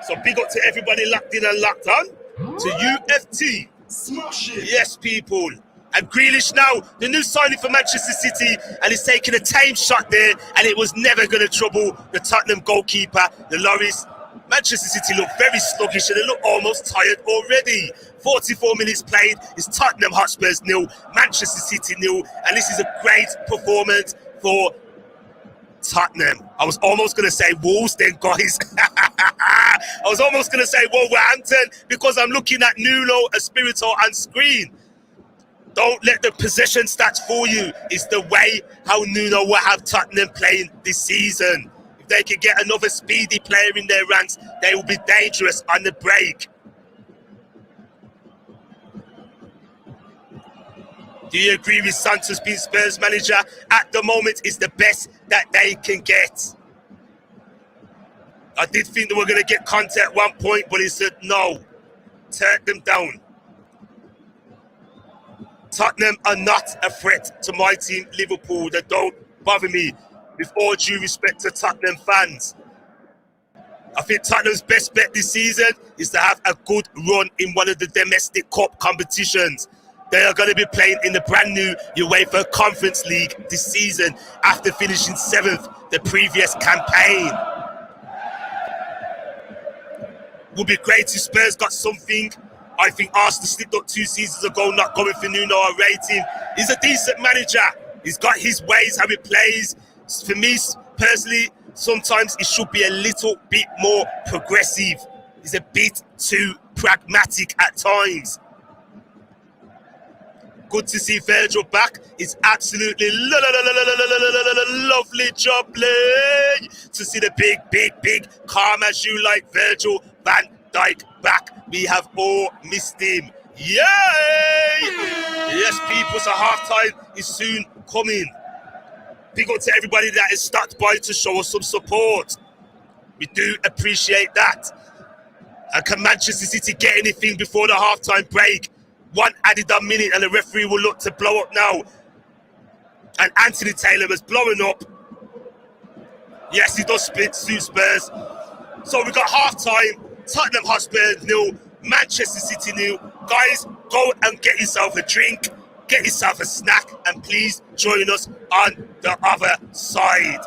So big up to everybody locked in and locked on. To UFT. Smash it. Yes, people. And Grealish now, the new signing for Manchester City, and he's taking a tame shot there, and it was never going to trouble the Tottenham goalkeeper, the Loris. Manchester City look very sluggish and they look almost tired already. 44 minutes played. It's Tottenham Hotspurs 0, Manchester City 0, and this is a great performance for Tottenham. I was almost going to say Wolves then, guys. I was almost going to say Wolverhampton because I'm looking at Nuno Espirito on screen. Don't let the possession stats fool you. It's the way how Nuno will have Tottenham playing this season. If they can get another speedy player in their ranks, they will be dangerous on the break. Do you agree with Santos being Spurs manager? At the moment, it's the best that they can get. I did think they were going to get Conte at one point, but he said no. Turn them down. Tottenham are not a threat to my team, Liverpool. They don't bother me, with all due respect to Tottenham fans. I think Tottenham's best bet this season is to have a good run in one of the domestic cup competitions. They are going to be playing in the brand new UEFA Conference League this season after finishing 7th the previous campaign. Would be great if Spurs got something. I think Arsenal slipped up 2 seasons ago, not going for Nuno. I rate him. He's a decent manager. He's got his ways, how he plays. For me, personally, sometimes it should be a little bit more progressive. It's a bit too pragmatic at times. Good to see Virgil back. It's absolutely lovely jubbly to see the big, calm as you like Virgil van Dijk back. We have all missed him. Yay! Yes, people, so halftime is soon coming. Big up to everybody that has stopped by to show us some support. We do appreciate that. And can Manchester City get anything before the halftime break? One added a minute and the referee will look to blow up now. And Anthony Taylor is blowing up. Yes, he does suit Spurs. So we got halftime. Tottenham Hotspur 0, Manchester City 0. Guys, go and get yourself a drink, get yourself a snack, and please join us on the other side.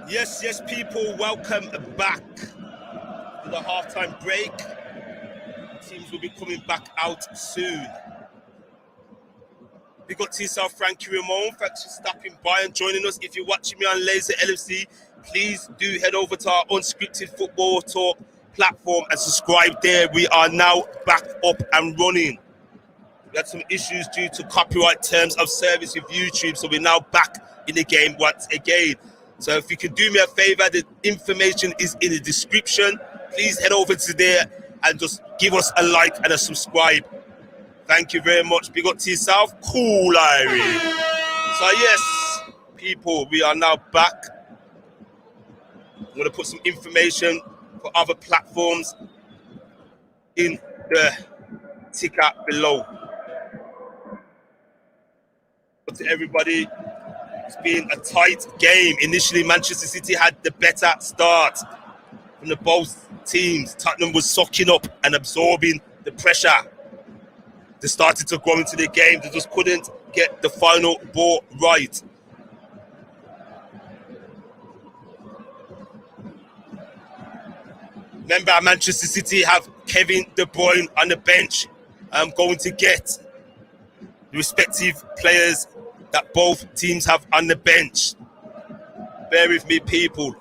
Yes, people, welcome back to the halftime break. Teams will be coming back out soon. Big up to yourself, Frankie Ramon. Thanks for stopping by and joining us. If you're watching me on Laser LFC, please do head over to our Unscripted Football Talk platform and subscribe there. We are now back up and running. We had some issues due to copyright terms of service with YouTube, so we're now back in the game once again. So if you can do me a favor, the information is in the description. Please head over to there and just give us a like and a subscribe. Thank you very much. Big up to yourself. Cool, Irie. So yes, people, we are now back. I'm going to put some information for other platforms in the ticker below. But to everybody, it's been a tight game. Initially, Manchester City had the better start from the both teams. Tottenham was sucking up and absorbing the pressure. They started to go into the game. They just couldn't get the final ball right. Remember, Manchester City have Kevin De Bruyne on the bench. I'm going to get the respective players that both teams have on the bench. Bear with me, people.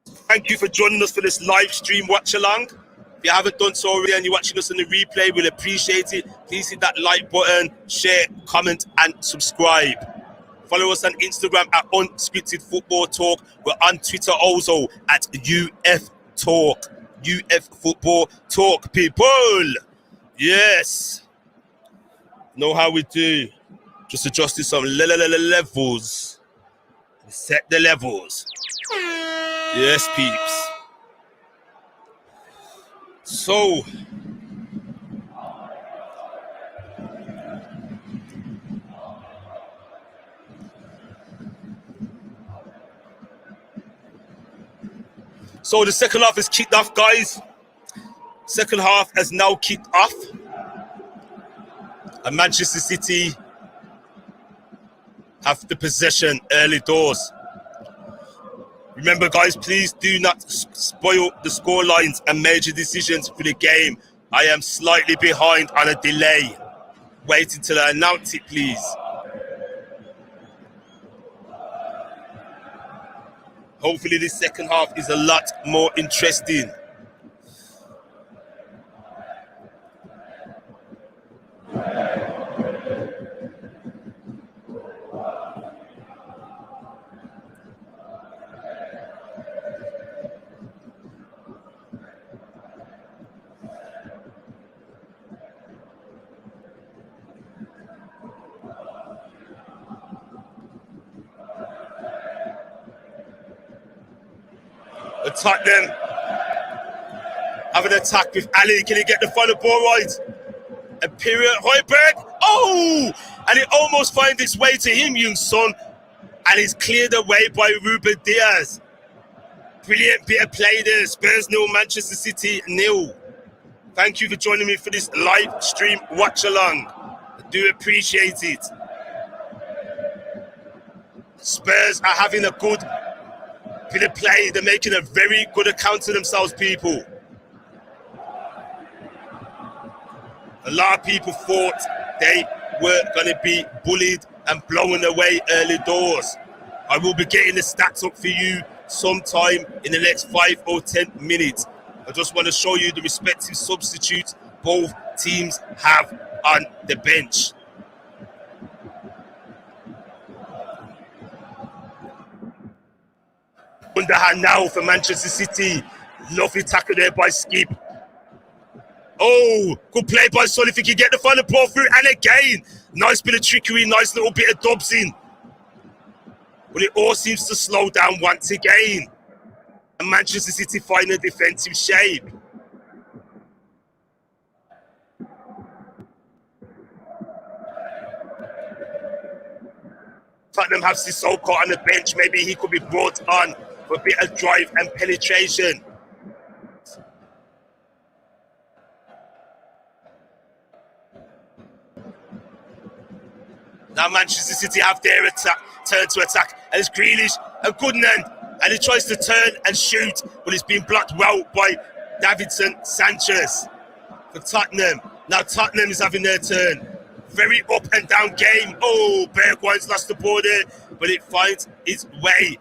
Thank you for joining us for this live stream watch along. If you haven't done so already and you're watching us on the replay, we'll appreciate it. Please hit that like button, share, comment, and subscribe. Follow us on Instagram at Unscripted Football Talk. We're on Twitter also at UF Talk. UF Football Talk, people. Yes. Know how we do. Just adjusting some levels. Set the levels. Yes, peeps. So, the second half is kicked off, guys. Second half has now kicked off. And Manchester City have the possession early doors. Remember, guys, please do not spoil the score lines and major decisions for the game. I am slightly behind on a delay. Wait until I announce it, please. Hopefully, this second half is a lot more interesting. Tottenham have an attack with Ali. Can he get the final ball right? A period. Højbjerg. Oh! And it almost finds its way to him, Young-son. And he's cleared away by Ruben Diaz. Brilliant bit of play there. Spurs 0, Manchester City 0. Thank you for joining me for this live stream watch along. I do appreciate it. Spurs are having a good bit of play. They're making a very good account of themselves, people. A lot of people thought they were going to be bullied and blown away early doors. I will be getting the stats up for you sometime in the next 5 or 10 minutes. I just want to show you the respective substitutes both teams have on the bench. Underhand now for Manchester City. Lovely tackle there by Skip. Oh, good play by Son if he can get the final ball through. And again, nice bit of trickery, nice little bit of Dobson. But it all seems to slow down once again. And Manchester City find a defensive shape. Tottenham have Sissoko on the bench. Maybe he could be brought on for a bit of drive and penetration. Now Manchester City have their turn to attack, and it's Grealish, a good man, and he tries to turn and shoot, but it's been blocked well by Davinson Sanchez for Tottenham. Now Tottenham is having their turn. Very up and down game. Oh, Bergwijn's lost the ball there, but it finds its way.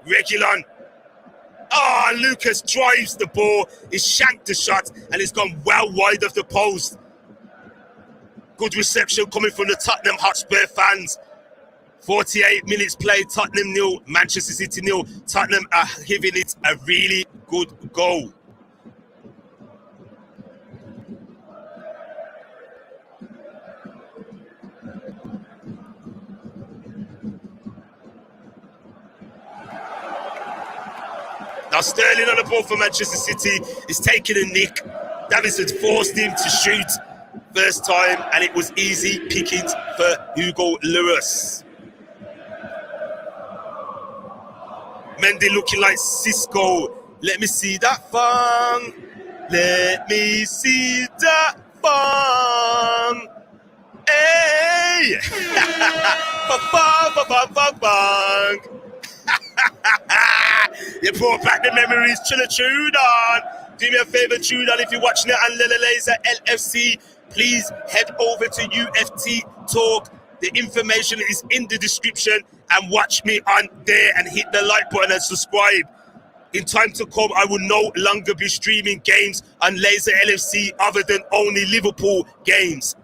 Reguilon. Oh, Lucas drives the ball. He shanked the shot, and it's gone well wide of the post. Good reception coming from the Tottenham Hotspur fans. 48 minutes played, Tottenham 0, Manchester City 0. Tottenham are giving it a really good go. Now Sterling on the ball for Manchester City is taking a nick. Davinson forced him to shoot first time, and it was easy pickings for Hugo Lloris. Mendy looking like Cisco. Let me see that fang. Let me see that fang. Hey! Ba-bang! You brought back the memories. Chill a tune on. Do me a favor, tune on if you're watching it on Lila Laser LFC. Please head over to UFT Talk. The information is in the description, and watch me on there and hit the like button and subscribe. In time to come, I will no longer be streaming games on Laser LFC other than only Liverpool games.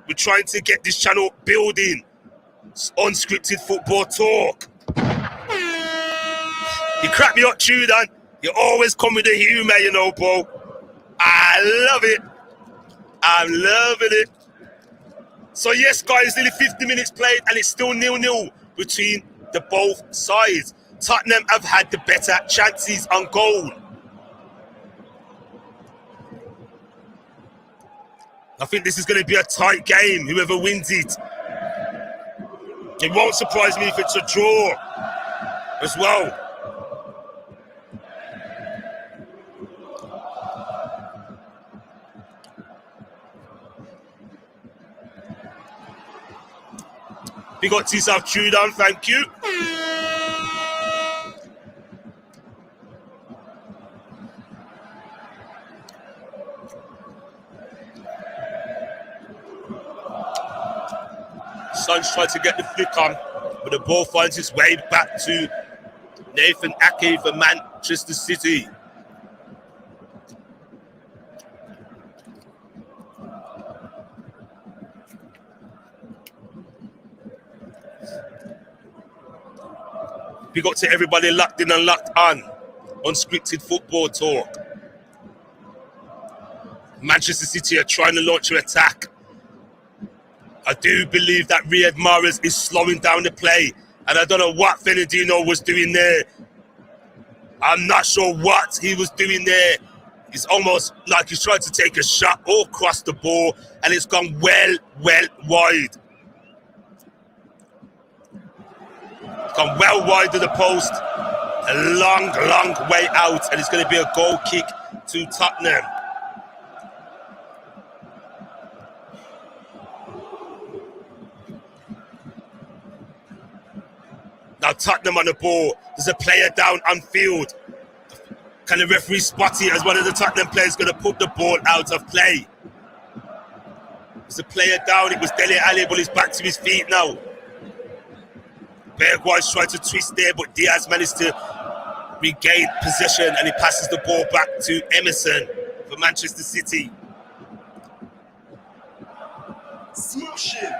We're trying to get this channel building. It's Unscripted Football Talk. You crack me up, Tudor. You always come with the humour, you know, bro. I love it. I'm loving it. So yes, guys, nearly 50 minutes played, and it's still 0-0 between the both sides. Tottenham have had the better chances on goal. I think this is going to be a tight game, whoever wins it. It won't surprise me if it's a draw as well. Big up to yourself, Tudor, thank you. Son's trying to get the flick on, but the ball finds its way back to Nathan Ake for Manchester City. Big up to everybody locked in and locked on. Unscripted Football Talk. Manchester City are trying to launch an attack. I do believe that Riyad Mahrez is slowing down the play, and I don't know what Fernandinho was doing there. I'm not sure what he was doing there. It's almost like he's trying to take a shot all across the ball, and it's gone well wide. It's gone well wide of the post. A long way out, and it's going to be a goal kick to Tottenham. Now Tottenham on the ball. There's a player down on field. Can the referee spot it as one of the Tottenham players going to put the ball out of play? There's a player down. It was Dele Alli, but he's back to his feet now. Bergwijn's trying to twist there, but Diaz managed to regain possession, and he passes the ball back to Emerson for Manchester City. Smash it.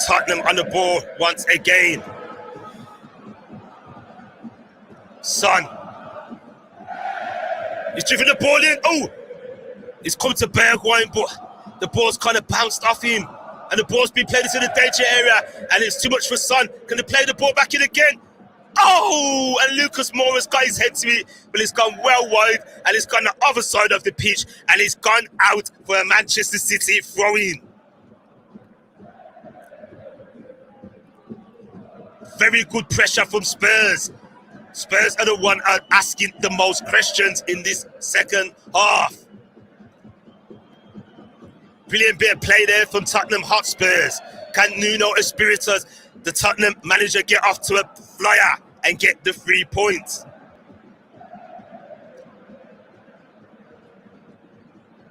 Tottenham on the ball once again. Son. He's driven the ball in. Oh! It's come to Bergwijn, but the ball's kind of bounced off him. And the ball's been played into the danger area. And it's too much for Son. Can they play the ball back in again? Oh! And Lucas Moura's got his head to it. But it's gone well wide. And it's gone the other side of the pitch. And it's gone out for a Manchester City throw-in. Very good pressure from Spurs. Spurs are the one asking the most questions in this second half. Brilliant bit of play there from Tottenham Hotspurs. Can Nuno Espirito, the Tottenham manager, get off to a flyer and get the 3 points?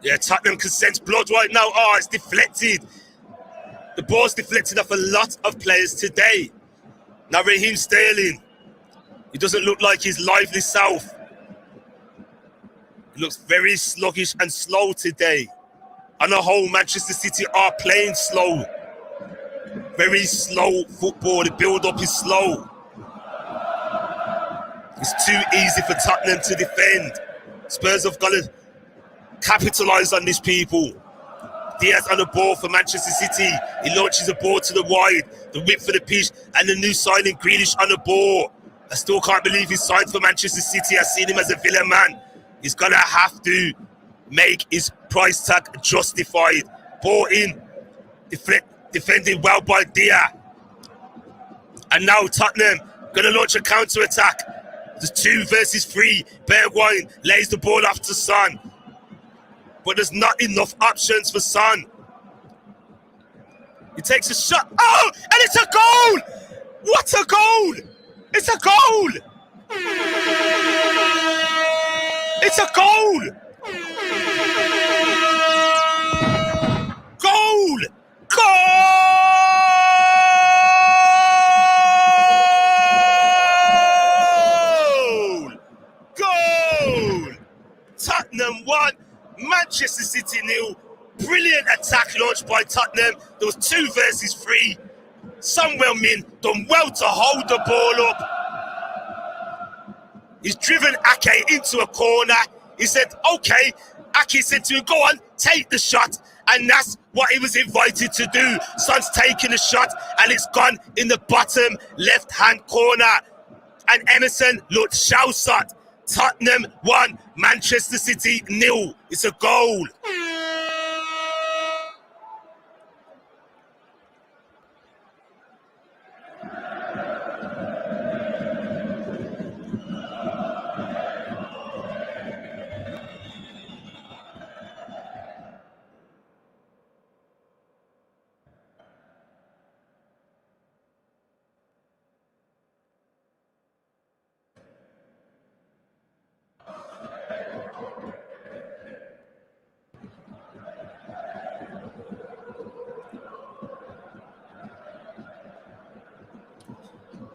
Yeah, Tottenham can sense blood right now. Oh, it's deflected. The ball's deflected off a lot of players today. Now Raheem Sterling, he doesn't look like his lively self. He looks very sluggish and slow today. On the whole, Manchester City are playing slow. Very slow football. The build-up is slow. It's too easy for Tottenham to defend. Spurs have got to capitalise on this, people. Diaz on the ball for Manchester City. He launches a ball to the wide. The whip for the pitch. And the new signing, Grealish, on the ball. I still can't believe he's signed for Manchester City. I've seen him as a Villa man. He's going to have to make his price tag justified. Ball in. Defended well by Diaz. And now Tottenham going to launch a counter-attack. There's 2 versus 3. Bergwijn lays the ball off to Son. But there's not enough options for Son. He takes a shot. Oh, and it's a goal! What a goal! It's a goal! It's a goal! Goal! Goal! Goal! Tottenham won. Manchester City 0. Brilliant attack launched by Tottenham. There was 2 versus 3. Samuel Min done well to hold the ball up. He's driven Ake into a corner. He said, okay. Ake said to him, go on, take the shot. And that's what he was invited to do. Son's taking the shot, and it's gone in the bottom left-hand corner. And Emerson looked shell-shocked. Tottenham 1, Manchester City 0. It's a goal.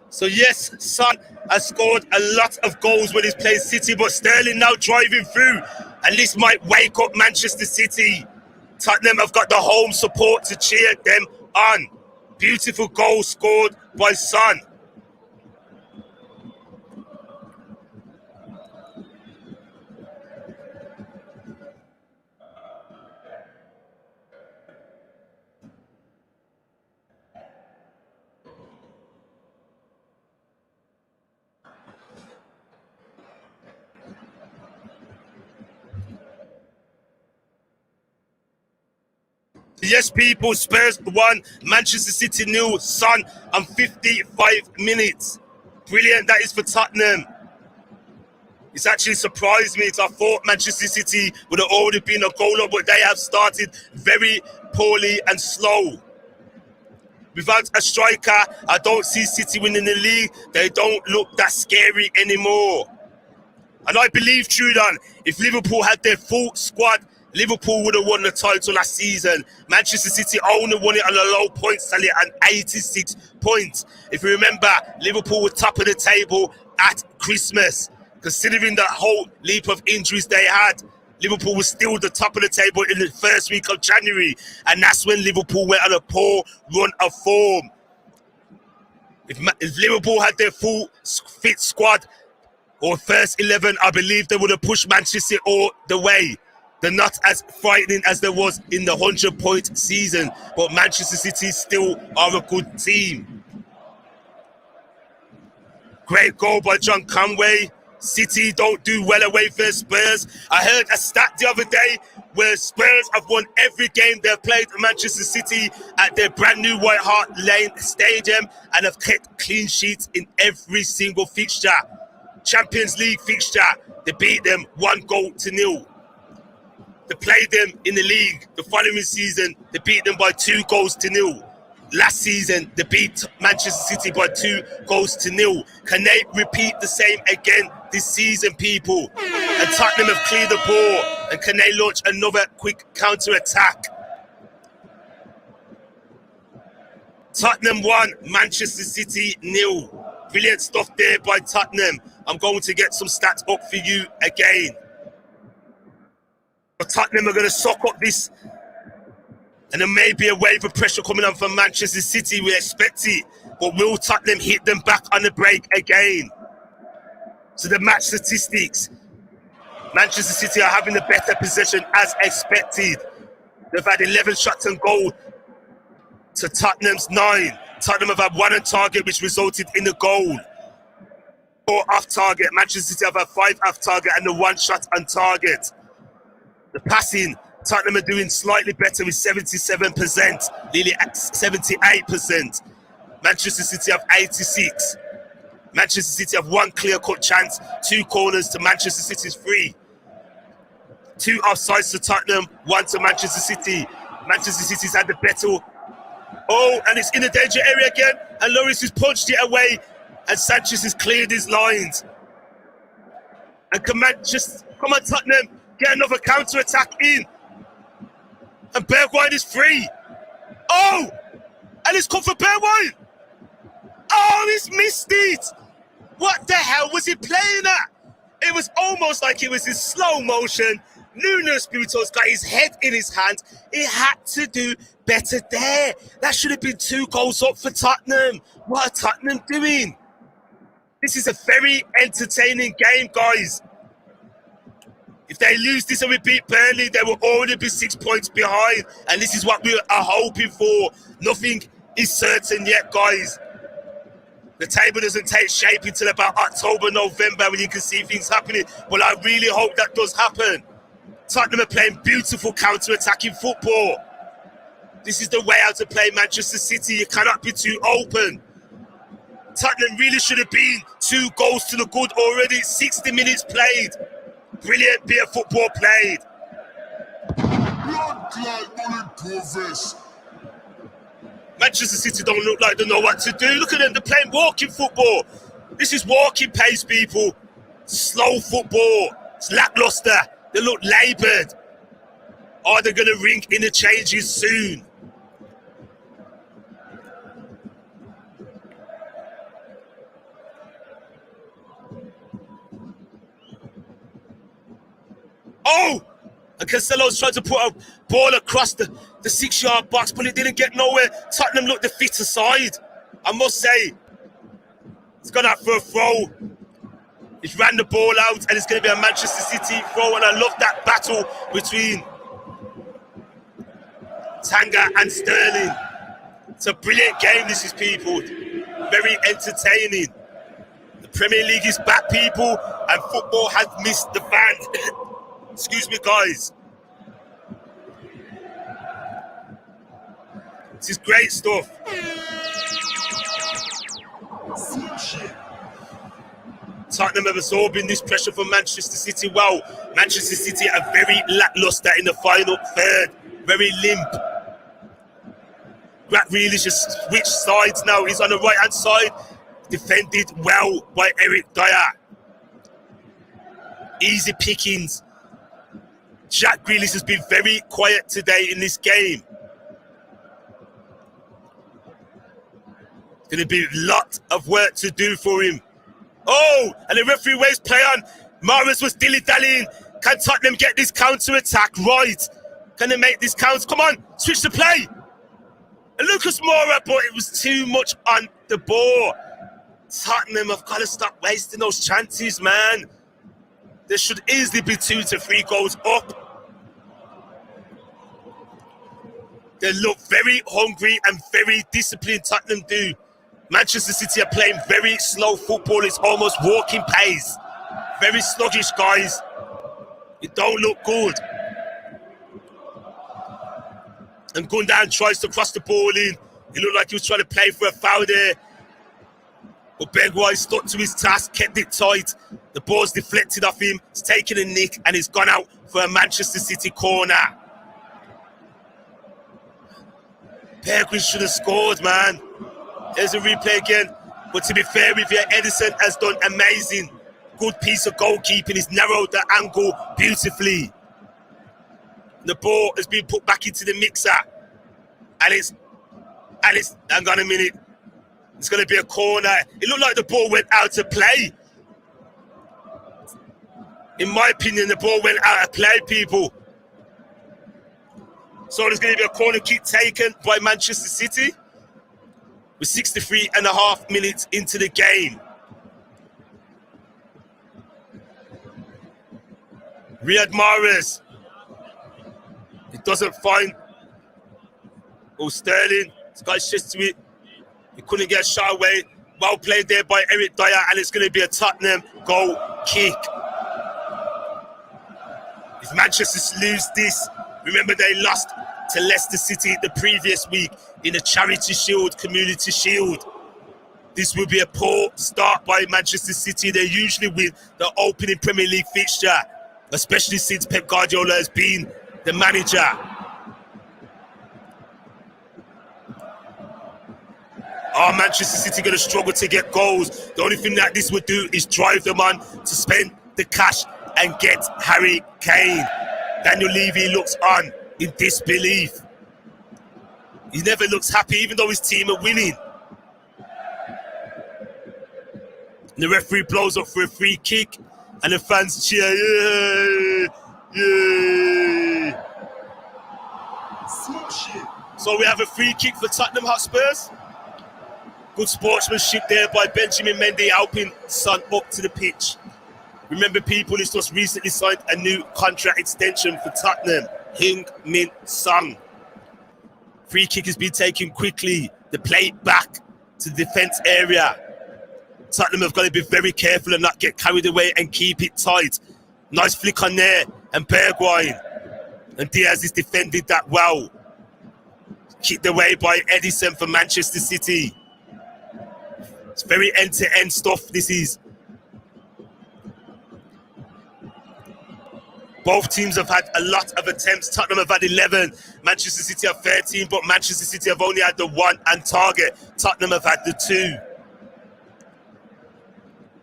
So yes, Son has scored a lot of goals when he's played City, but Sterling now driving through, and this might wake up Manchester City. Tottenham have got the home support to cheer them on. Beautiful goal scored by Son. Yes, people, Spurs 1, Manchester City 0, Son on 55 minutes. Brilliant, that is for Tottenham. It's actually surprised me. I thought Manchester City would have already been a goal up, but they have started very poorly and slow. Without a striker, I don't see City winning the league. They don't look that scary anymore. And I believe, Trudon, if Liverpool had their full squad, Liverpool would have won the title last season. Manchester City only won it on a low point tally at 86 points. If you remember, Liverpool were top of the table at Christmas. Considering the whole leap of injuries they had, Liverpool was still the top of the table in the first week of January. And that's when Liverpool went on a poor run of form. If Liverpool had their full fit squad or first 11, I believe they would have pushed Manchester all the way. They're not as frightening as there was in the 100-point season, but Manchester City still are a good team. Great goal by John Conway. City don't do well away for Spurs. I heard a stat the other day where Spurs have won every game they've played Manchester City at their brand new White Hart Lane Stadium and have kept clean sheets in every single fixture. Champions League fixture, they beat them 1-0. They played them in the league the following season, they beat them by 2-0. Last season, they beat Manchester City by 2-0. Can they repeat the same again this season, people? And Tottenham have cleared the ball, and can they launch another quick counter-attack? Tottenham 1, Manchester City 0. Brilliant stuff there by Tottenham. I'm going to get some stats up for you again. But Tottenham are going to sock up this, and there may be a wave of pressure coming on from Manchester City. We expect it, but will Tottenham hit them back on the break again? So the match statistics, Manchester City are having the better possession as expected. They've had 11 shots on goal to Tottenham's 9. Tottenham have had 1 on target, which resulted in a goal. 4 off target. Manchester City have had 5 off target and the 1 shot on target. The passing, Tottenham are doing slightly better with 77%, nearly 78%. Manchester City have 86. Manchester City have 1 clear-cut chance, 2 corners to Manchester City's 3. 2 offsides to Tottenham, 1 to Manchester City. Manchester City's had the better. Oh, and it's in the danger area again, and Lloris has punched it away, and Sanchez has cleared his lines. And come on, Tottenham, get another counter-attack in. And Bergwijn is free. Oh, and it's come for Bergwijn. Oh, he's missed it. What the hell was he playing at? It was almost like it was in slow motion. Nuno Espirito's got his head in his hand. He had to do better there. That should have been 2 goals up for Tottenham. What are Tottenham doing? This is a very entertaining game, guys. If they lose this and we beat Burnley, they will already be 6 points behind. And this is what we are hoping for. Nothing is certain yet, guys. The table doesn't take shape until about October, November, when you can see things happening. But I really hope that does happen. Tottenham are playing beautiful counter-attacking football. This is the way how to play Manchester City. You cannot be too open. Tottenham really should have been 2 goals to the good already. 60 minutes played. Brilliant bit of football played. Manchester City don't look like they know what to do. Look at them, they're playing walking football. This is walking pace, people. Slow football. It's lackluster. They look laboured. Are they going to ring in the changes soon? Oh! And Cancelo's tried to put a ball across the 6-yard box, but it didn't get nowhere. Tottenham looked the fitter side, I must say. It's gone out for a throw. He's ran the ball out, and it's going to be a Manchester City throw. And I love that battle between Tanga and Sterling. It's a brilliant game, this is, people. Very entertaining. The Premier League is back, people, and football has missed the band. Excuse me, guys. This is great stuff. Tottenham have absorbing this pressure from Manchester City well. Manchester City are very lackluster in the final third. Very limp. Jack Grealish has switched sides now. He's on the right-hand side. Defended well by Eric Dyer. Easy pickings. Jack Grealish has been very quiet today in this game. It's going to be a lot of work to do for him. Oh, and the referee waves play on. Mahrez was dilly-dallying. Can Tottenham get this counter-attack right? Can they make this count? Come on, switch the play. And Lucas Moura, but it was too much on the ball. Tottenham have got to stop wasting those chances, man. There should easily be 2 to 3 goals up. They look very hungry and very disciplined, Tottenham do. Manchester City are playing very slow football. It's almost walking pace. Very sluggish, guys. It don't look good. And Gundogan tries to cross the ball in. It looked like he was trying to play for a foul there. But Bergwijn stuck to his task, kept it tight. The ball's deflected off him. He's taken a nick and he's gone out for a Manchester City corner. Bergwijn should have scored, man. There's a replay again. But to be fair with you, Edison has done amazing. Good piece of goalkeeping. He's narrowed the angle beautifully. The ball has been put back into the mixer. Alice, hang on a minute. It's going to be a corner. It looked like the ball went out of play. In my opinion, the ball went out of play, people. So there's going to be a corner kick taken by Manchester City with 63.5 minutes into the game. Riyad Mahrez. He doesn't find Sterling. This guy's just to it. He couldn't get a shot away. Well played there by Eric Dyer, and it's going to be a Tottenham goal kick. If Manchester lose this, remember they lost to Leicester City the previous week in the Charity Shield, Community Shield. This will be a poor start by Manchester City. They usually win the opening Premier League fixture, especially since Pep Guardiola has been the manager. Manchester City going to struggle to get goals. The only thing that this would do is drive them on to spend the cash and get Harry Kane. Daniel Levy looks on in disbelief. He never looks happy, even though his team are winning. The referee blows up for a free kick, and the fans cheer. Yay! Yay! So we have a free kick for Tottenham Hotspurs. Good sportsmanship there by Benjamin Mendy, helping Son up to the pitch. Remember, people, he's just recently signed a new contract extension for Tottenham. Heung-min Son. Free kick has been taken quickly. The play back to the defence area. Tottenham have got to be very careful and not get carried away and keep it tight. Nice flick on there, and Bergwijn. And Diaz is defended that well. Kicked away by Edison for Manchester City. It's very end-to-end stuff, this is. Both teams have had a lot of attempts. Tottenham have had 11. Manchester City have 13, but Manchester City have only had the one and target. Tottenham have had the two.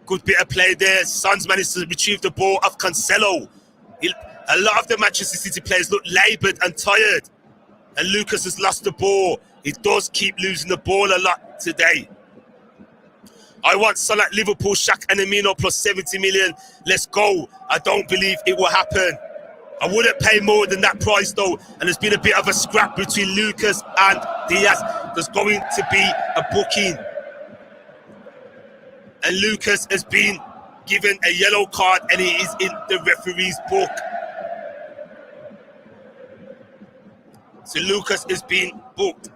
Good bit of play there. Son's managed to retrieve the ball off Cancelo. A lot of the Manchester City players look laboured and tired. And Lucas has lost the ball. He does keep losing the ball a lot today. I want Salah at Liverpool, Shaq and Amino plus 70 million. Let's go. I don't believe it will happen. I wouldn't pay more than that price though. And there's been a bit of a scrap between Lucas and Diaz. There's going to be a booking. And Lucas has been given a yellow card and he is in the referee's book. So Lucas is being booked.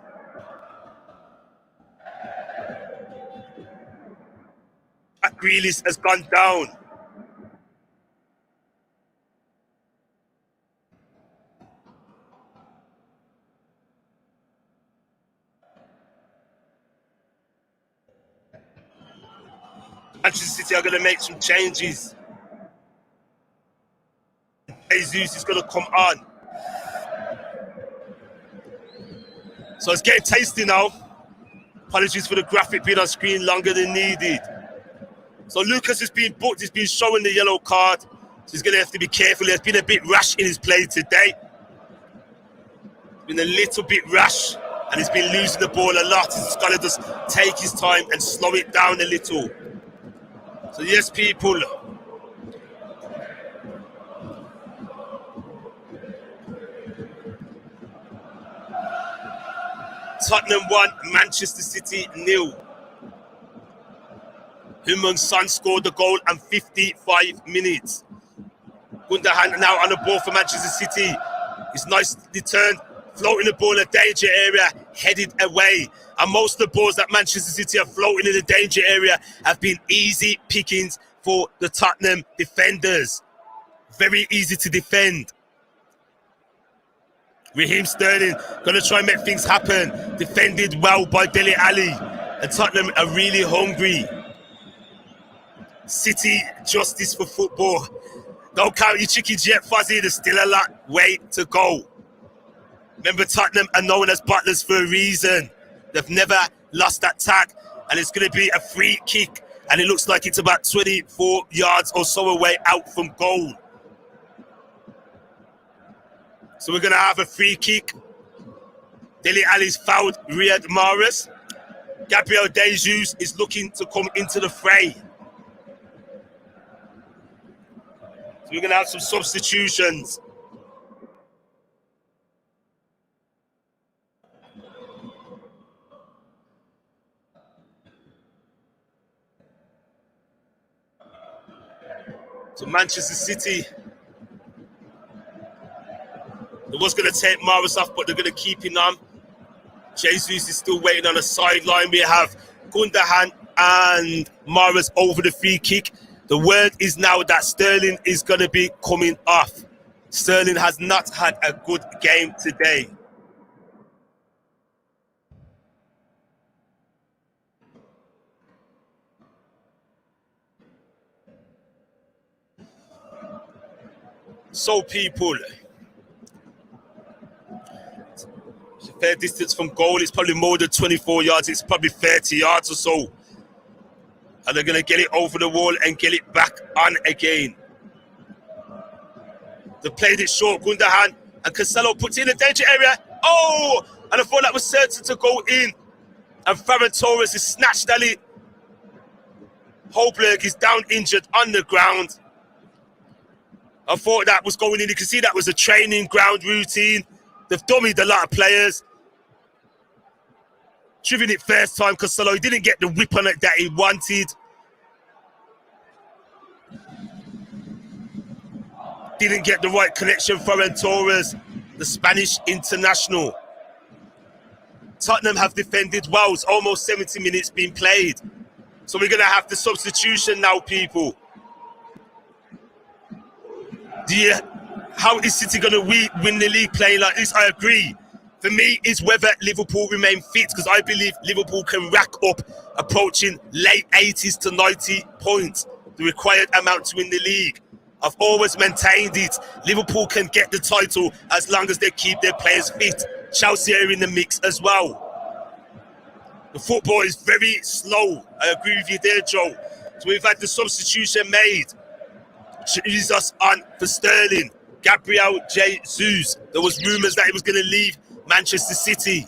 Grealish has gone down. Manchester City are going to make some changes. Jesus is going to come on. So it's getting tasty now. Apologies for the graphic being on screen longer than needed. So Lucas has been booked. He's been showing the yellow card. So he's going to have to be careful. He's been a bit rash in his play today. Been a little bit rash. And he's been losing the ball a lot. He's got to just take his time and slow it down a little. So yes, people. Tottenham 1, Manchester City 0. Heung-min Son scored the goal in 55 minutes. Gundogan now on the ball for Manchester City. It's nicely turned, floating the ball in the danger area, headed away. And most of the balls that Manchester City are floating in the danger area have been easy pickings for the Tottenham defenders. Very easy to defend. Raheem Sterling going to try and make things happen. Defended well by Dele Alli. And Tottenham are really hungry. City justice for football. Don't count your chickens yet, Fozi. There's still a lot way to go. Remember, Tottenham are known as butlers for a reason. They've never lost that tag, and it's going to be a free kick, and it looks like it's about 24 yards or so away out from goal. So we're going to have a free kick. Dele Alli's fouled Riyad Mahrez. Gabriel Jesus is looking to come into the fray. So we're going to have some substitutions. So Manchester City, they was going to take Mahrez off, but they're going to keep him on. Jesus is still waiting on the sideline. We have Gundogan and Mahrez over the free kick. The word is now that Sterling is going to be coming off. Sterling has not had a good game today. So people, it's a fair distance from goal. It's probably more than 24 yards. It's probably 30 yards or so. And they're going to get it over the wall and get it back on again. They played it short. Gundogan and Cancelo put in a danger area. Oh! And I thought that was certain to go in. And Ferran Torres is snatched at it. Holberg is down injured on the ground. I thought that was going in. You can see that was a training ground routine. They've dummied a lot of players. Driven it first time, Cancelo. He didn't get the whip on it that he wanted. Didn't get the right connection. Ferran Torres, the Spanish international. Tottenham have defended well. It's almost 70 minutes being played. So we're going to have the substitution now, people. How is City going to win the league playing like this? I agree. For me, it's whether Liverpool remain fit, because I believe Liverpool can rack up approaching late 80s to 90 points, the required amount to win the league. I've always maintained it. Liverpool can get the title as long as they keep their players fit. Chelsea are in the mix as well. The football is very slow. I agree with you there, Joe. So we've had the substitution made. Jesus on for Sterling. Gabriel Jesus. There was rumours that he was going to leave Manchester City.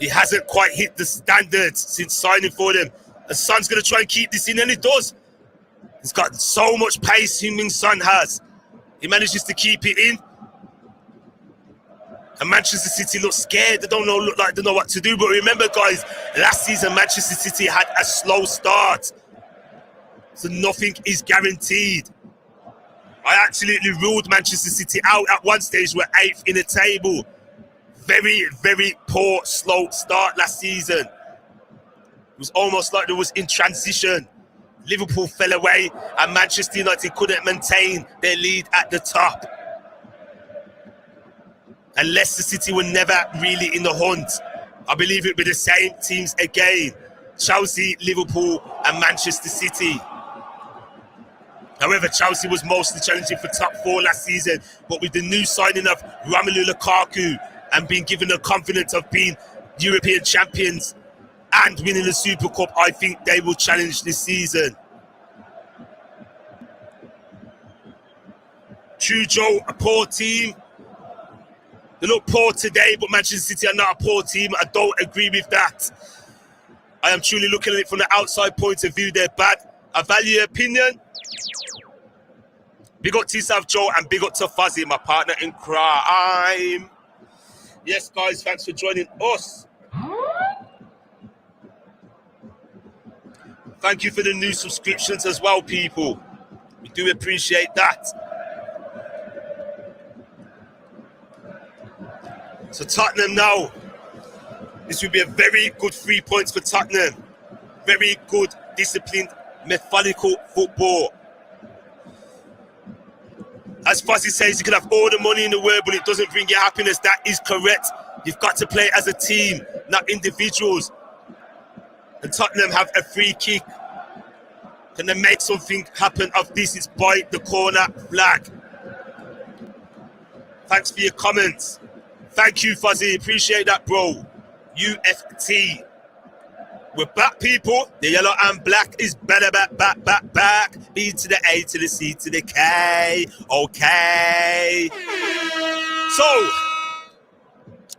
He hasn't quite hit the standards since signing for them. And Son's going to try and keep this in, and he does. He's got so much pace, Heung-min Son has. He manages to keep it in. And Manchester City look scared. They look like they know what to do. But remember, guys, last season Manchester City had a slow start. So nothing is guaranteed. I absolutely ruled Manchester City out at one stage. We're 8th in the table. Very, very poor, slow start last season. It was almost like there was in transition. Liverpool fell away and Manchester United couldn't maintain their lead at the top. And Leicester City were never really in the hunt. I believe it would be the same teams again. Chelsea, Liverpool and Manchester City. However, Chelsea was mostly challenging for top 4 last season, but with the new signing of Romelu Lukaku and being given the confidence of being European champions and winning the Super Cup, I think they will challenge this season. True, Joe, a poor team. They look poor today, but Manchester City are not a poor team. I don't agree with that. I am truly looking at it from the outside point of view. They're bad. I value your opinion. Big up to yourself, Joe, and big up to Fozi, my partner in crime. Yes, guys, thanks for joining us. Thank you for the new subscriptions as well, people. We do appreciate that. So Tottenham now. This will be a very good 3 points for Tottenham. Very good, disciplined, methodical football. As Fozi says, you can have all the money in the world, but it doesn't bring you happiness. That is correct. You've got to play as a team, not individuals. And Tottenham have a free kick. Can they make something happen of this? It's by the corner flag. Thanks for your comments. Thank you, Fozi. Appreciate that, bro. UFT. We're back, people. The yellow and black is better, back. B to the A to the C to the K. Okay. So,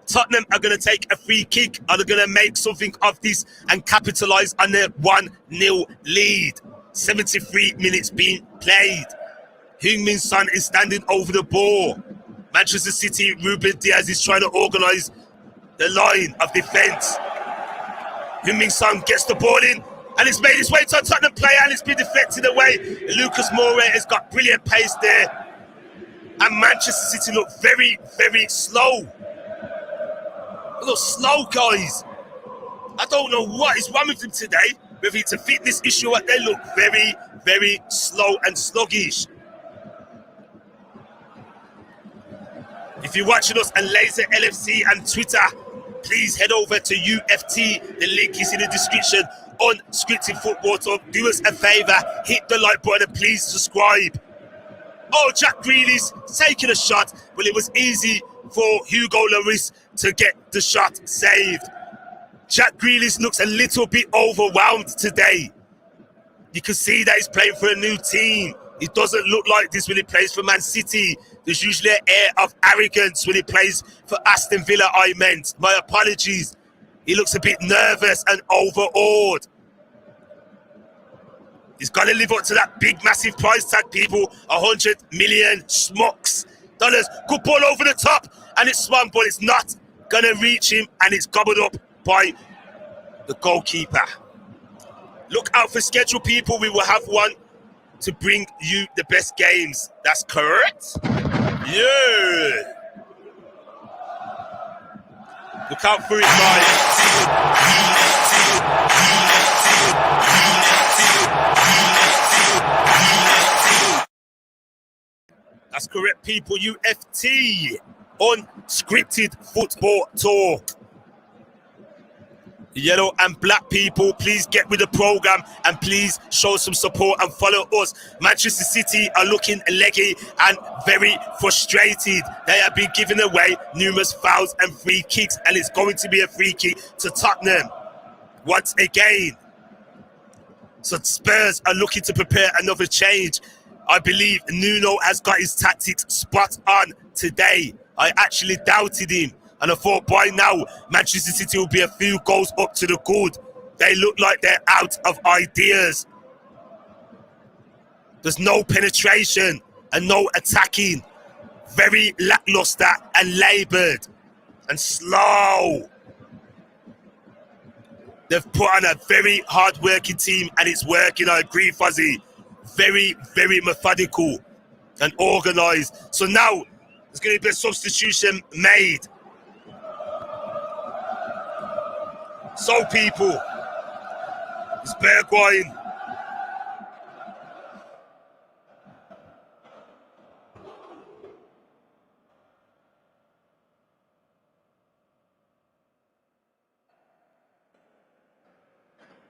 Tottenham are going to take a free kick. Are they going to make something of this and capitalise on their 1-0 lead? 73 minutes being played. Heung-min Son is standing over the ball. Manchester City, Ruben Diaz is trying to organise the line of defence. Heung-min Son gets the ball in and it's made its way to a Tottenham player and it's been deflected away. Lucas Moura has got brilliant pace there. And Manchester City look very, very slow. A little slow, guys. I don't know what is wrong with them today. Whether it's a fitness issue, they look very, very slow and sluggish. If you're watching us on Laser LFC and Twitter, please head over to UFT. The link is in the description. Unscripted Football Talk. Do us a favour, hit the like button and please subscribe. Oh, Jack Grealish taking a shot. Well, it was easy for Hugo Lloris to get the shot saved. Jack Grealish looks a little bit overwhelmed today. You can see that he's playing for a new team. He doesn't look like this when he plays for Man City. There's usually an air of arrogance when he plays for Aston Villa, I meant. My apologies. He looks a bit nervous and overawed. He's got to live up to that big, massive price tag, people. 100 million schmucks. Dollars. Good ball over the top. And it's swung, but it's not going to reach him. And it's gobbled up by the goalkeeper. Look out for schedule, people. We will have one to bring you the best games. That's correct. Yeah. Look out for it, guys. That's correct, people. UFT. Unscripted Football Talk. Yellow and black people, please get with the program and please show some support and follow us. Manchester City are looking leggy and very frustrated. They have been giving away numerous fouls and free kicks, and it's going to be a free kick to Tottenham once again. So Spurs are looking to prepare another change. I believe Nuno has got his tactics spot on today. I actually doubted him. And I thought by now, Manchester City will be a few goals up to the good. They look like they're out of ideas. There's no penetration and no attacking. Very lackluster and laboured and slow. They've put on a very hard-working team and it's working. I agree, Fozi. Very, very methodical and organised. So now, there's going to be a substitution made. So, people, it's Bergwijn.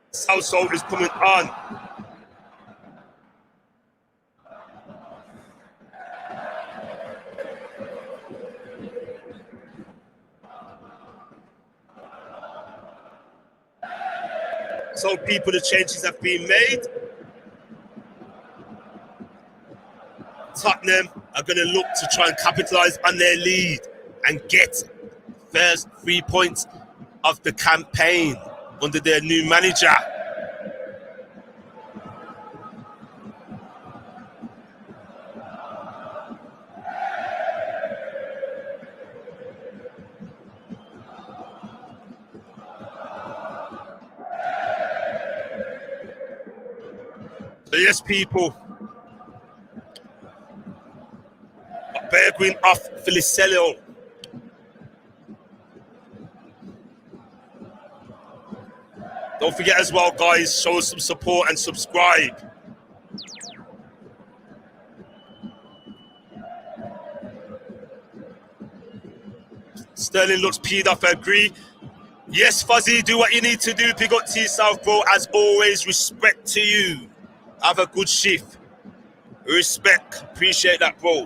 Southside is coming on. So, people, the changes have been made. Tottenham are going to look to try and capitalise on their lead and get first 3 points of the campaign under their new manager. So yes, people. Bergwijn off Felicello. Don't forget as well, guys, show us some support and subscribe. Sterling looks peed off, I agree. Yes, Fozi, do what you need to do. Big up to yourself, bro. As always, respect to you. Have a good shift. Respect. Appreciate that, bro.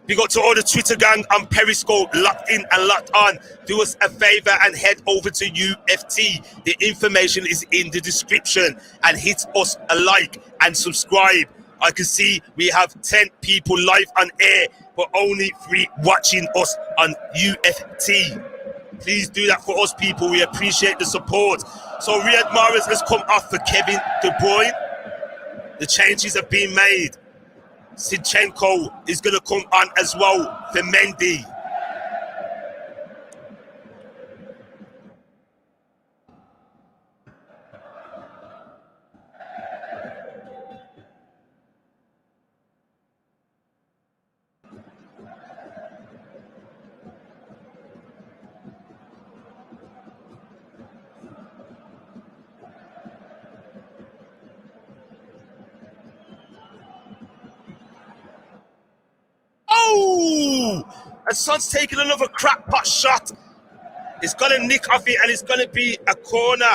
Big up to all the Twitter gang and Periscope locked in and locked on. Do us a favor and head over to UFT. The information is in the description. And hit us a like and subscribe. I can see we have 10 people live on air, but only 3 watching us on UFT. Please do that for us, people. We appreciate the support. So Riyad Mahrez has come off for Kevin De Bruyne. The changes have been made. Zinchenko is going to come on as well for Mendy. Oh! And Son's taking another crackpot shot. It's going to nick off it and it's going to be a corner.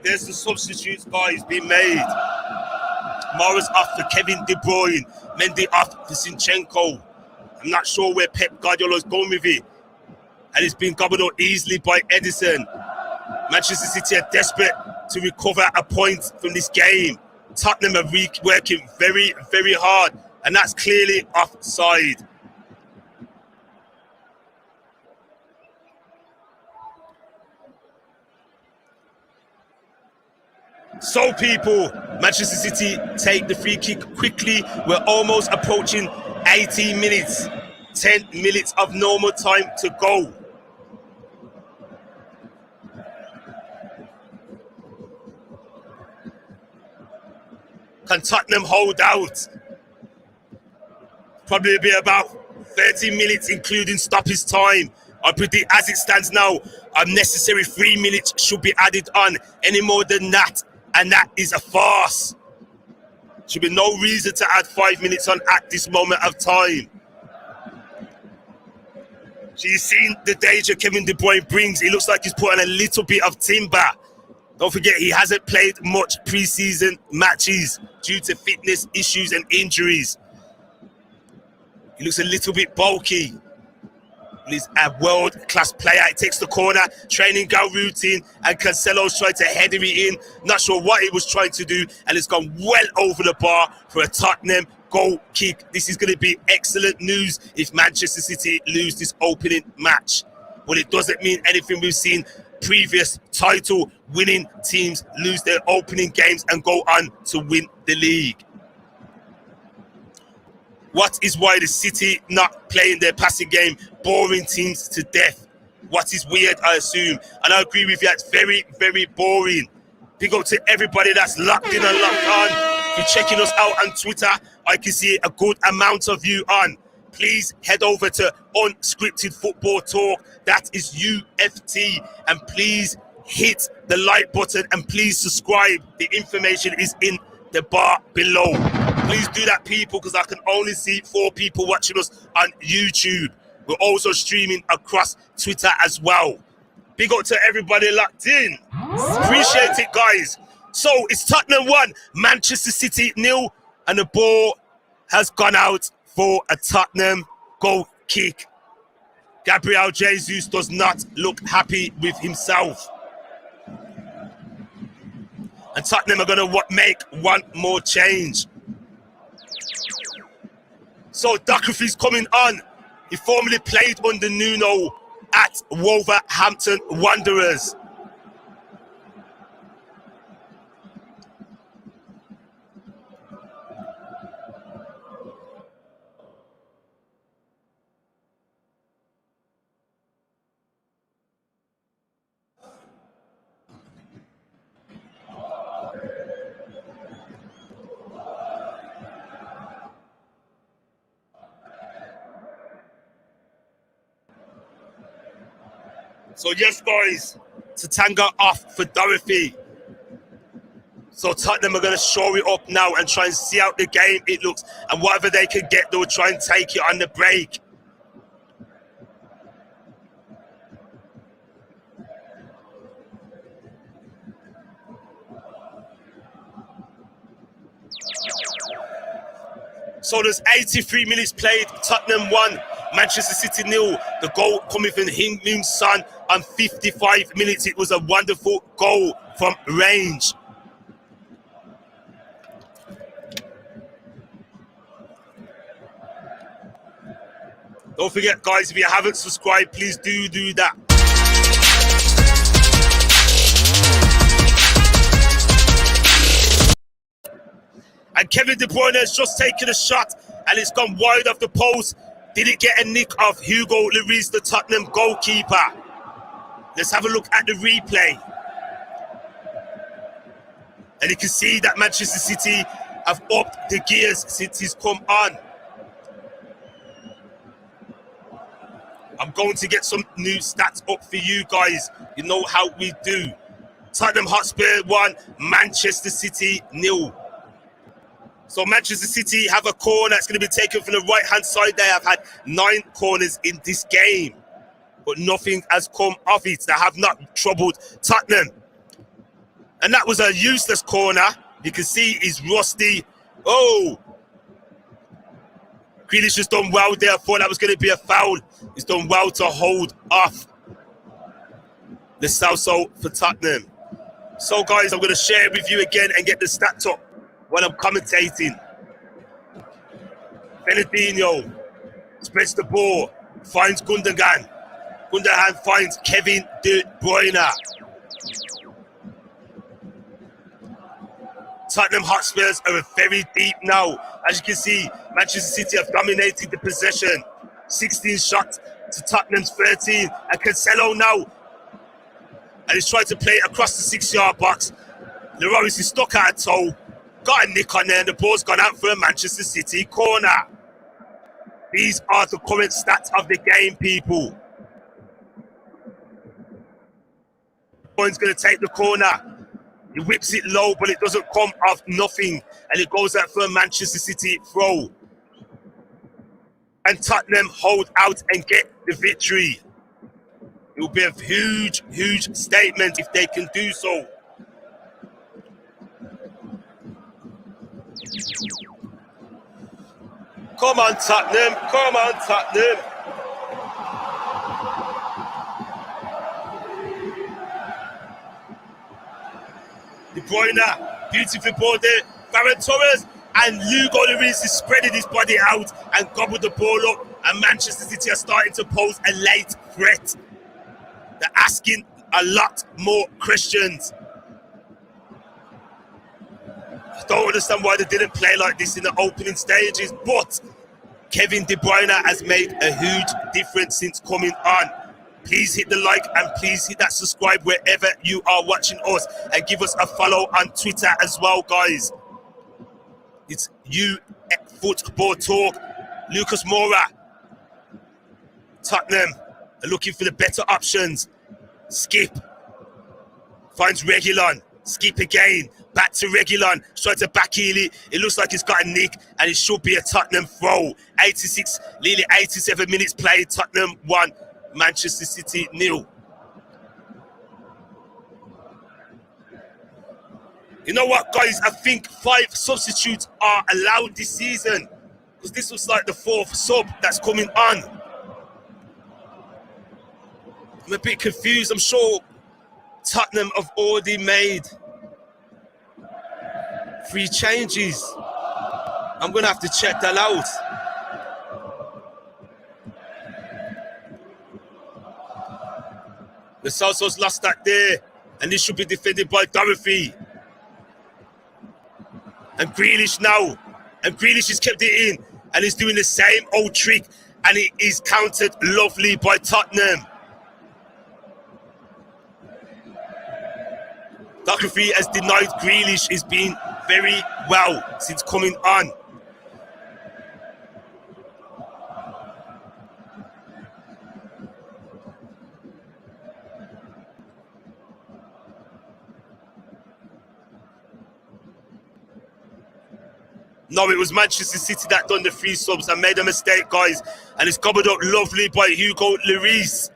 There's the substitutes, guys, being made. Mahrez off for Kevin De Bruyne. Mendy off for Zinchenko. I'm not sure where Pep Guardiola's going with it. And it's been gobbled up easily by Edison. Manchester City are desperate to recover a point from this game. Tottenham are working very, very hard. And that's clearly offside. So, people, Manchester City take the free kick quickly. We're almost approaching 18 minutes. 10 minutes of normal time to go. Can Tottenham hold out? Probably be about 30 minutes, including stoppage time. I predict, as it stands now, unnecessary 3 minutes should be added on. Any more than that, and that is a farce. Should be no reason to add 5 minutes on at this moment of time. So you've seen the danger Kevin De Bruyne brings. He looks like he's put on a little bit of timber. Don't forget, he hasn't played much pre-season matches due to fitness issues and injuries. He looks a little bit bulky. He's a world-class player. He takes the corner, training ground routine, and Cancelo's trying to header it in. Not sure what he was trying to do, and it's gone well over the bar for a Tottenham goal kick. This is going to be excellent news if Manchester City lose this opening match. But it doesn't mean anything. We've seen previous title-winning teams lose their opening games and go on to win the league. What is why the City not playing their passing game, boring teams to death? What is weird, I assume. And I agree with you, it's very, very boring. Big up to everybody that's locked in and locked on. If you're checking us out on Twitter, I can see a good amount of you on. Please head over to Unscripted Football Talk. That is UFT. And please hit the like button and please subscribe. The information is in the bar below. Please do that, people, because I can only see 4 people watching us on YouTube. We're also streaming across Twitter as well. Big up to everybody locked in. Appreciate it, guys. So it's Tottenham 1, Manchester City 0, and the ball has gone out for a Tottenham goal kick. Gabriel Jesus does not look happy with himself. And Tottenham are going to make one more change. So Doherty's coming on. He formerly played under Nuno at Wolverhampton Wanderers. So yes, guys, Tatanga off for Dorothy. So Tottenham are going to show it up now and try and see out the game it looks. And whatever they can get, they'll try and take it on the break. So there's 83 minutes played. Tottenham 1, Manchester City 0. The goal coming from Heung-min Son on 55 minutes. It was a wonderful goal from range. Don't forget, guys, if you haven't subscribed, please do that. And Kevin De Bruyne has just taken a shot and it's gone wide off the post. Did it get a nick off Hugo Lloris, the Tottenham goalkeeper? Let's have a look at the replay. And you can see that Manchester City have upped the gears since he's come on. I'm going to get some new stats up for you guys. You know how we do. Tottenham Hotspur 1, Manchester City 0. So Manchester City have a corner that's going to be taken from the right-hand side. They have had 9 corners in this game, but nothing has come of it. They have not troubled Tottenham. And that was a useless corner. You can see he's rusty. Oh! Grealish has done well there. I thought that was going to be a foul. He's done well to hold off the South for Tottenham. So, guys, I'm going to share it with you again and get the stats up when I'm commentating. Benedino spreads the ball, finds Gundogan. Gundogan finds Kevin De Bruyne. Tottenham Hotspurs are very deep now. As you can see, Manchester City have dominated the possession. 16 shots to Tottenham's 13. And Cancelo now. And he's trying to play it across the 6-yard box. Lloris is stuck at a toe. Got a nick on there and the ball's gone out for a Manchester City corner. These are the current stats of the game, people. One's going to take the corner. He whips it low, but it doesn't come off nothing. And it goes out for a Manchester City throw. And Tottenham hold out and get the victory. It will be a huge, huge statement if they can do so. Come on, Tottenham. Come on, Tottenham. De Bruyne, beautiful ball there. Ferran Torres and Hugo Lloris is spreading his body out and gobbled the ball up. And Manchester City are starting to pose a late threat. They're asking a lot more questions. I don't understand why they didn't play like this in the opening stages, but Kevin De Bruyne has made a huge difference since coming on. Please hit the like and please hit that subscribe wherever you are watching us, and give us a follow on Twitter as well, guys. It's Football Talk. Lucas Moura. Tottenham are looking for the better options. Skip. Finds Reguilon. Skip again. Back to Reguilon. Trying to backheel it. It looks like he's got a nick and it should be a Tottenham throw. 86, nearly 87 minutes played. Tottenham 1. Manchester City 0. You know what, guys? I think 5 substitutes are allowed this season, because this was like the 4th sub that's coming on. I'm a bit confused. I'm sure Tottenham have already made 3 changes. I'm going to have to check that out. The Souths lost that there, and this should be defended by Dorothy. And Grealish now. And Grealish has kept it in, and he's doing the same old trick, and it is countered lovely by Tottenham. Dorothy has denied Grealish. He's been very well since coming on. No, it was Manchester City that done the 3 subs and made a mistake, guys. And it's covered up lovely by Hugo Lloris.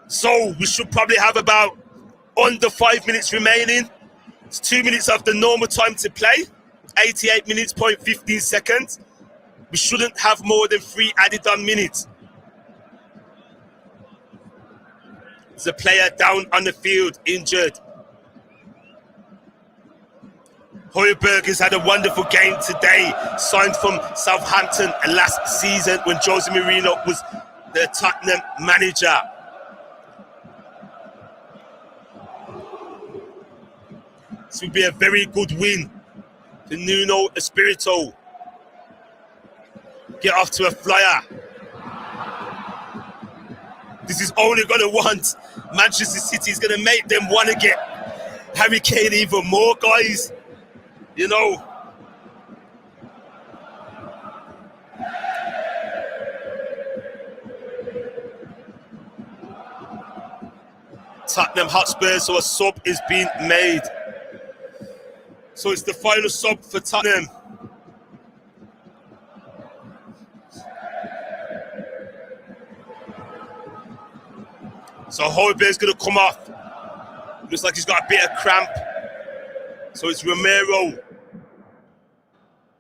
So we should probably have about under 5 minutes remaining. It's 2 minutes of the normal time to play. 88 minutes, 15 seconds. We shouldn't have more than 3 added on minutes. There's a player down on the field, injured. Højbjerg has had a wonderful game today, signed from Southampton last season when Jose Mourinho was the Tottenham manager. This would be a very good win for Nuno Espirito. Get off to a flyer. This is only going to want Manchester City is going to make them want to get Harry Kane even more, guys. You know. Tottenham Hotspur, so a sub is being made. So it's the final sub for Tottenham. So Højbjerg's going to come off. Looks like he's got a bit of cramp. So it's Romero.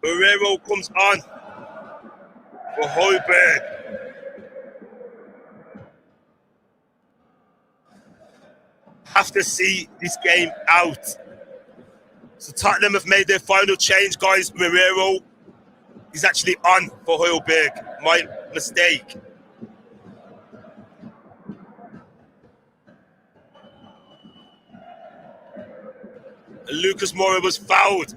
Romero comes on for Højbjerg. Have to see this game out. So Tottenham have made their final change, guys. Romero is actually on for Højbjerg. My mistake. Lucas Moura was fouled.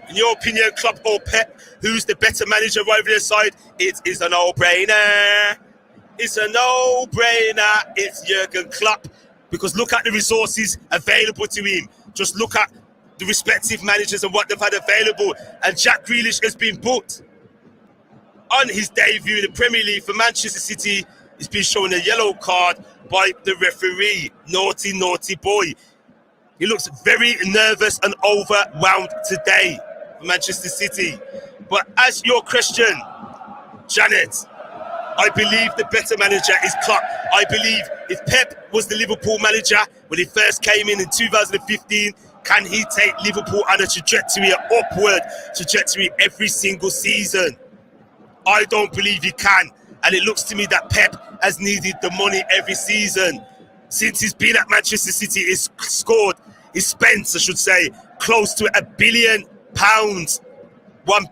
In your opinion, Klopp or Pep, who's the better manager right over their side? It is a no-brainer. It's a no-brainer. It's Jurgen Klopp. Because look at the resources available to him. Just look at the respective managers and what they've had available. And Jack Grealish has been booked on his debut in the Premier League for Manchester City. He's been shown a yellow card by the referee. Naughty, naughty boy. He looks very nervous and overwhelmed today for Manchester City. But as your question, Janet, I believe the better manager is Klopp. I believe if Pep was the Liverpool manager when he first came in 2015, can he take Liverpool on a trajectory, an upward trajectory every single season? I don't believe he can. And it looks to me that Pep has needed the money every season. Since he's been at Manchester City, he's spent, I should say, close to £1 billion. £1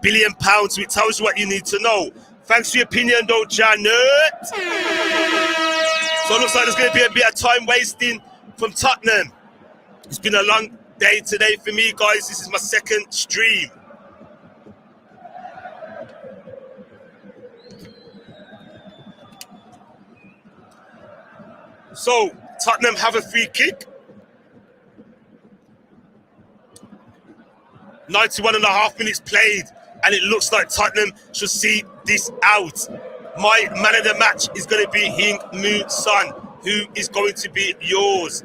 billion. So it tells you what you need to know. Thanks for your opinion, though, Janet. So it looks like there's going to be a bit of time wasting from Tottenham. It's been a long day today for me, guys. This is my second stream. So, Tottenham have a free kick. 91.5 minutes played, and it looks like Tottenham should see this out. My man of the match is going to be Heung-min Son. Who is going to be yours?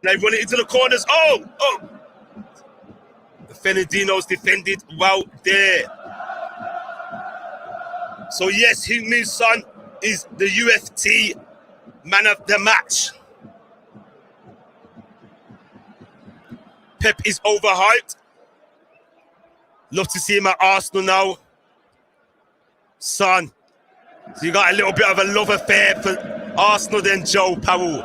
They run it into the corners. Oh! The Fernandinho's defended well there. So yes, Heung-min Son is the UFT man of the match. Pep is overhyped. Love to see him at Arsenal now. Son. So you got a little bit of a love affair for Arsenal then, Joe Powell.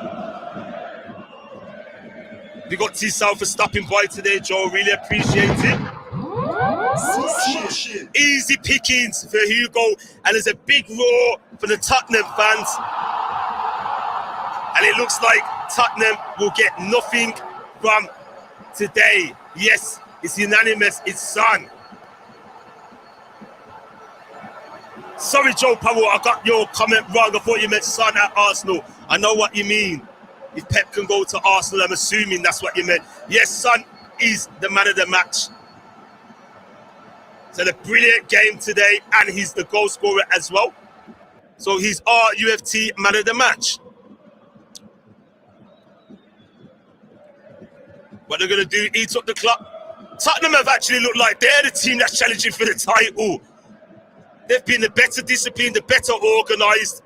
We got T-South for stopping by today, Joe. Really appreciate it. Easy pickings for Hugo. And there's a big roar for the Tottenham fans. And it looks like Tottenham will get nothing from today. Yes, it's unanimous. It's Son. Sorry, Joe Powell, I got your comment wrong. I thought you meant Son at Arsenal. I know what you mean. If Pep can go to Arsenal, I'm assuming that's what you meant. Yes, Son is the man of the match. So a brilliant game today, and he's the goal scorer as well. So he's our UFT man of the match. What they're going to do, eat up the clock. Tottenham have actually looked like they're the team that's challenging for the title. They've been the better disciplined, the better organised,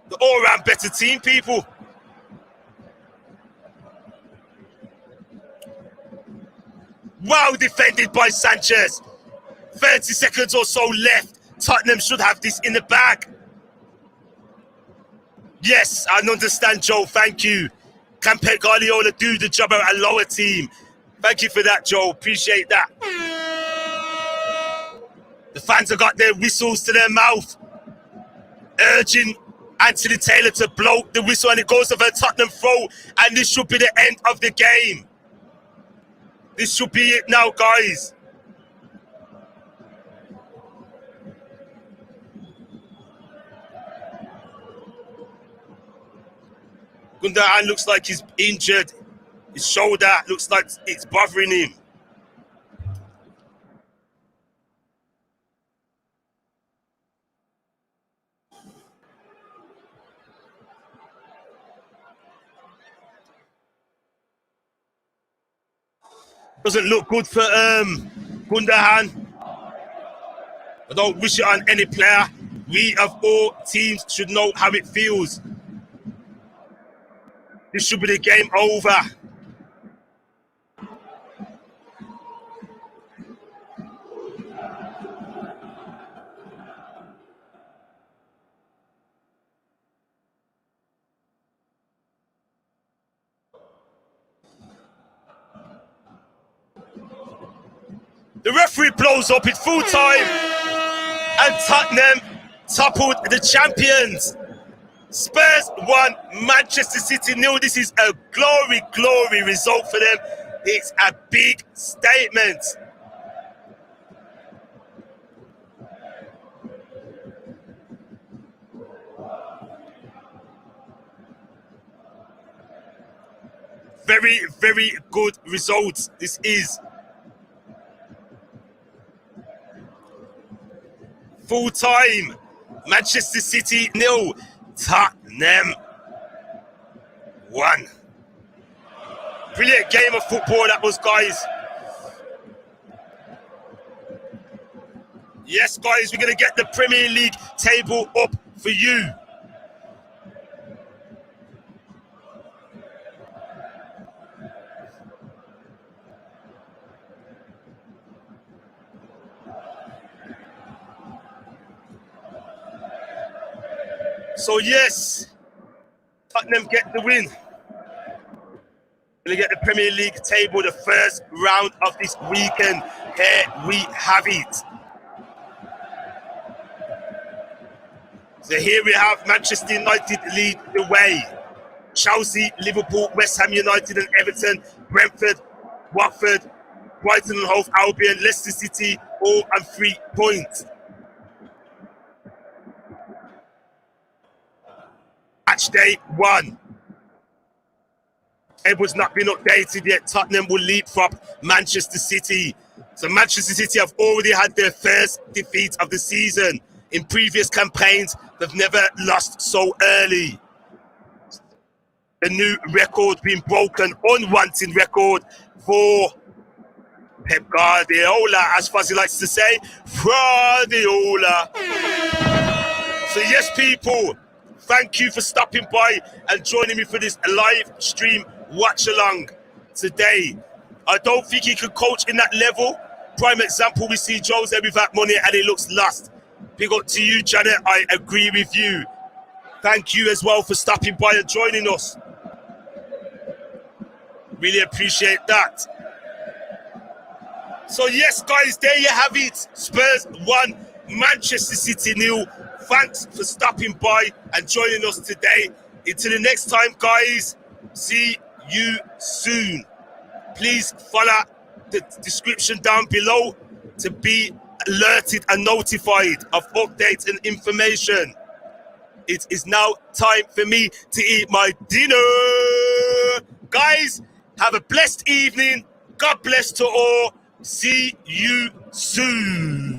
the all-round better team, people. Wow, defended by Sanchez. 30 seconds or so left. Tottenham should have this in the bag. Yes, I understand, Joe. Thank you. Can Pep Guardiola do the job at a lower team? Thank you for that, Joe. Appreciate that. The fans have got their whistles to their mouth, urging Anthony Taylor to blow the whistle, and it goes over Tottenham throw, and this should be the end of the game. This should be it now, guys. Gundogan looks like he's injured. His shoulder looks like it's bothering him. Doesn't look good for Gundogan. I don't wish it on any player. We of all teams should know how it feels. This should be the game over. The referee blows up, it's full time, and Tottenham toppled the champions. Spurs 1, Manchester City 0. This is a glory result for them. It's a big statement. Very good results. This is full time. Manchester City 0. Tottenham 1. Brilliant game of football that was, guys. Yes, guys, we're going to get the Premier League table up for you. So yes, Tottenham get the win. Gonna get the Premier League table, the first round of this weekend. Here we have it. So here we have Manchester United lead the way. Chelsea, Liverpool, West Ham United and Everton, Brentford, Watford, Brighton and Hove Albion, Leicester City, all on 3 points. Match day 1. It was not been updated yet. Tottenham will leapfrog Manchester City. So Manchester City have already had their first defeat of the season. In previous campaigns, they've never lost so early. A new record being broken, unwanted record for Pep Guardiola, as Fozi likes to say, Guardiola. So yes, people, thank you for stopping by and joining me for this live stream watch along today. I don't think he can coach in that level. Prime example, we see Jose without money and he looks lost. Big up to you, Janet. I agree with you. Thank you as well for stopping by and joining us. Really appreciate that. So yes, guys, there you have it. Spurs 1, Manchester City 0. Thanks for stopping by and joining us today. Until the next time, guys, see you soon. Please follow the description down below to be alerted and notified of updates and information. It is now time for me to eat my dinner. Guys, have a blessed evening. God bless to all. See you soon.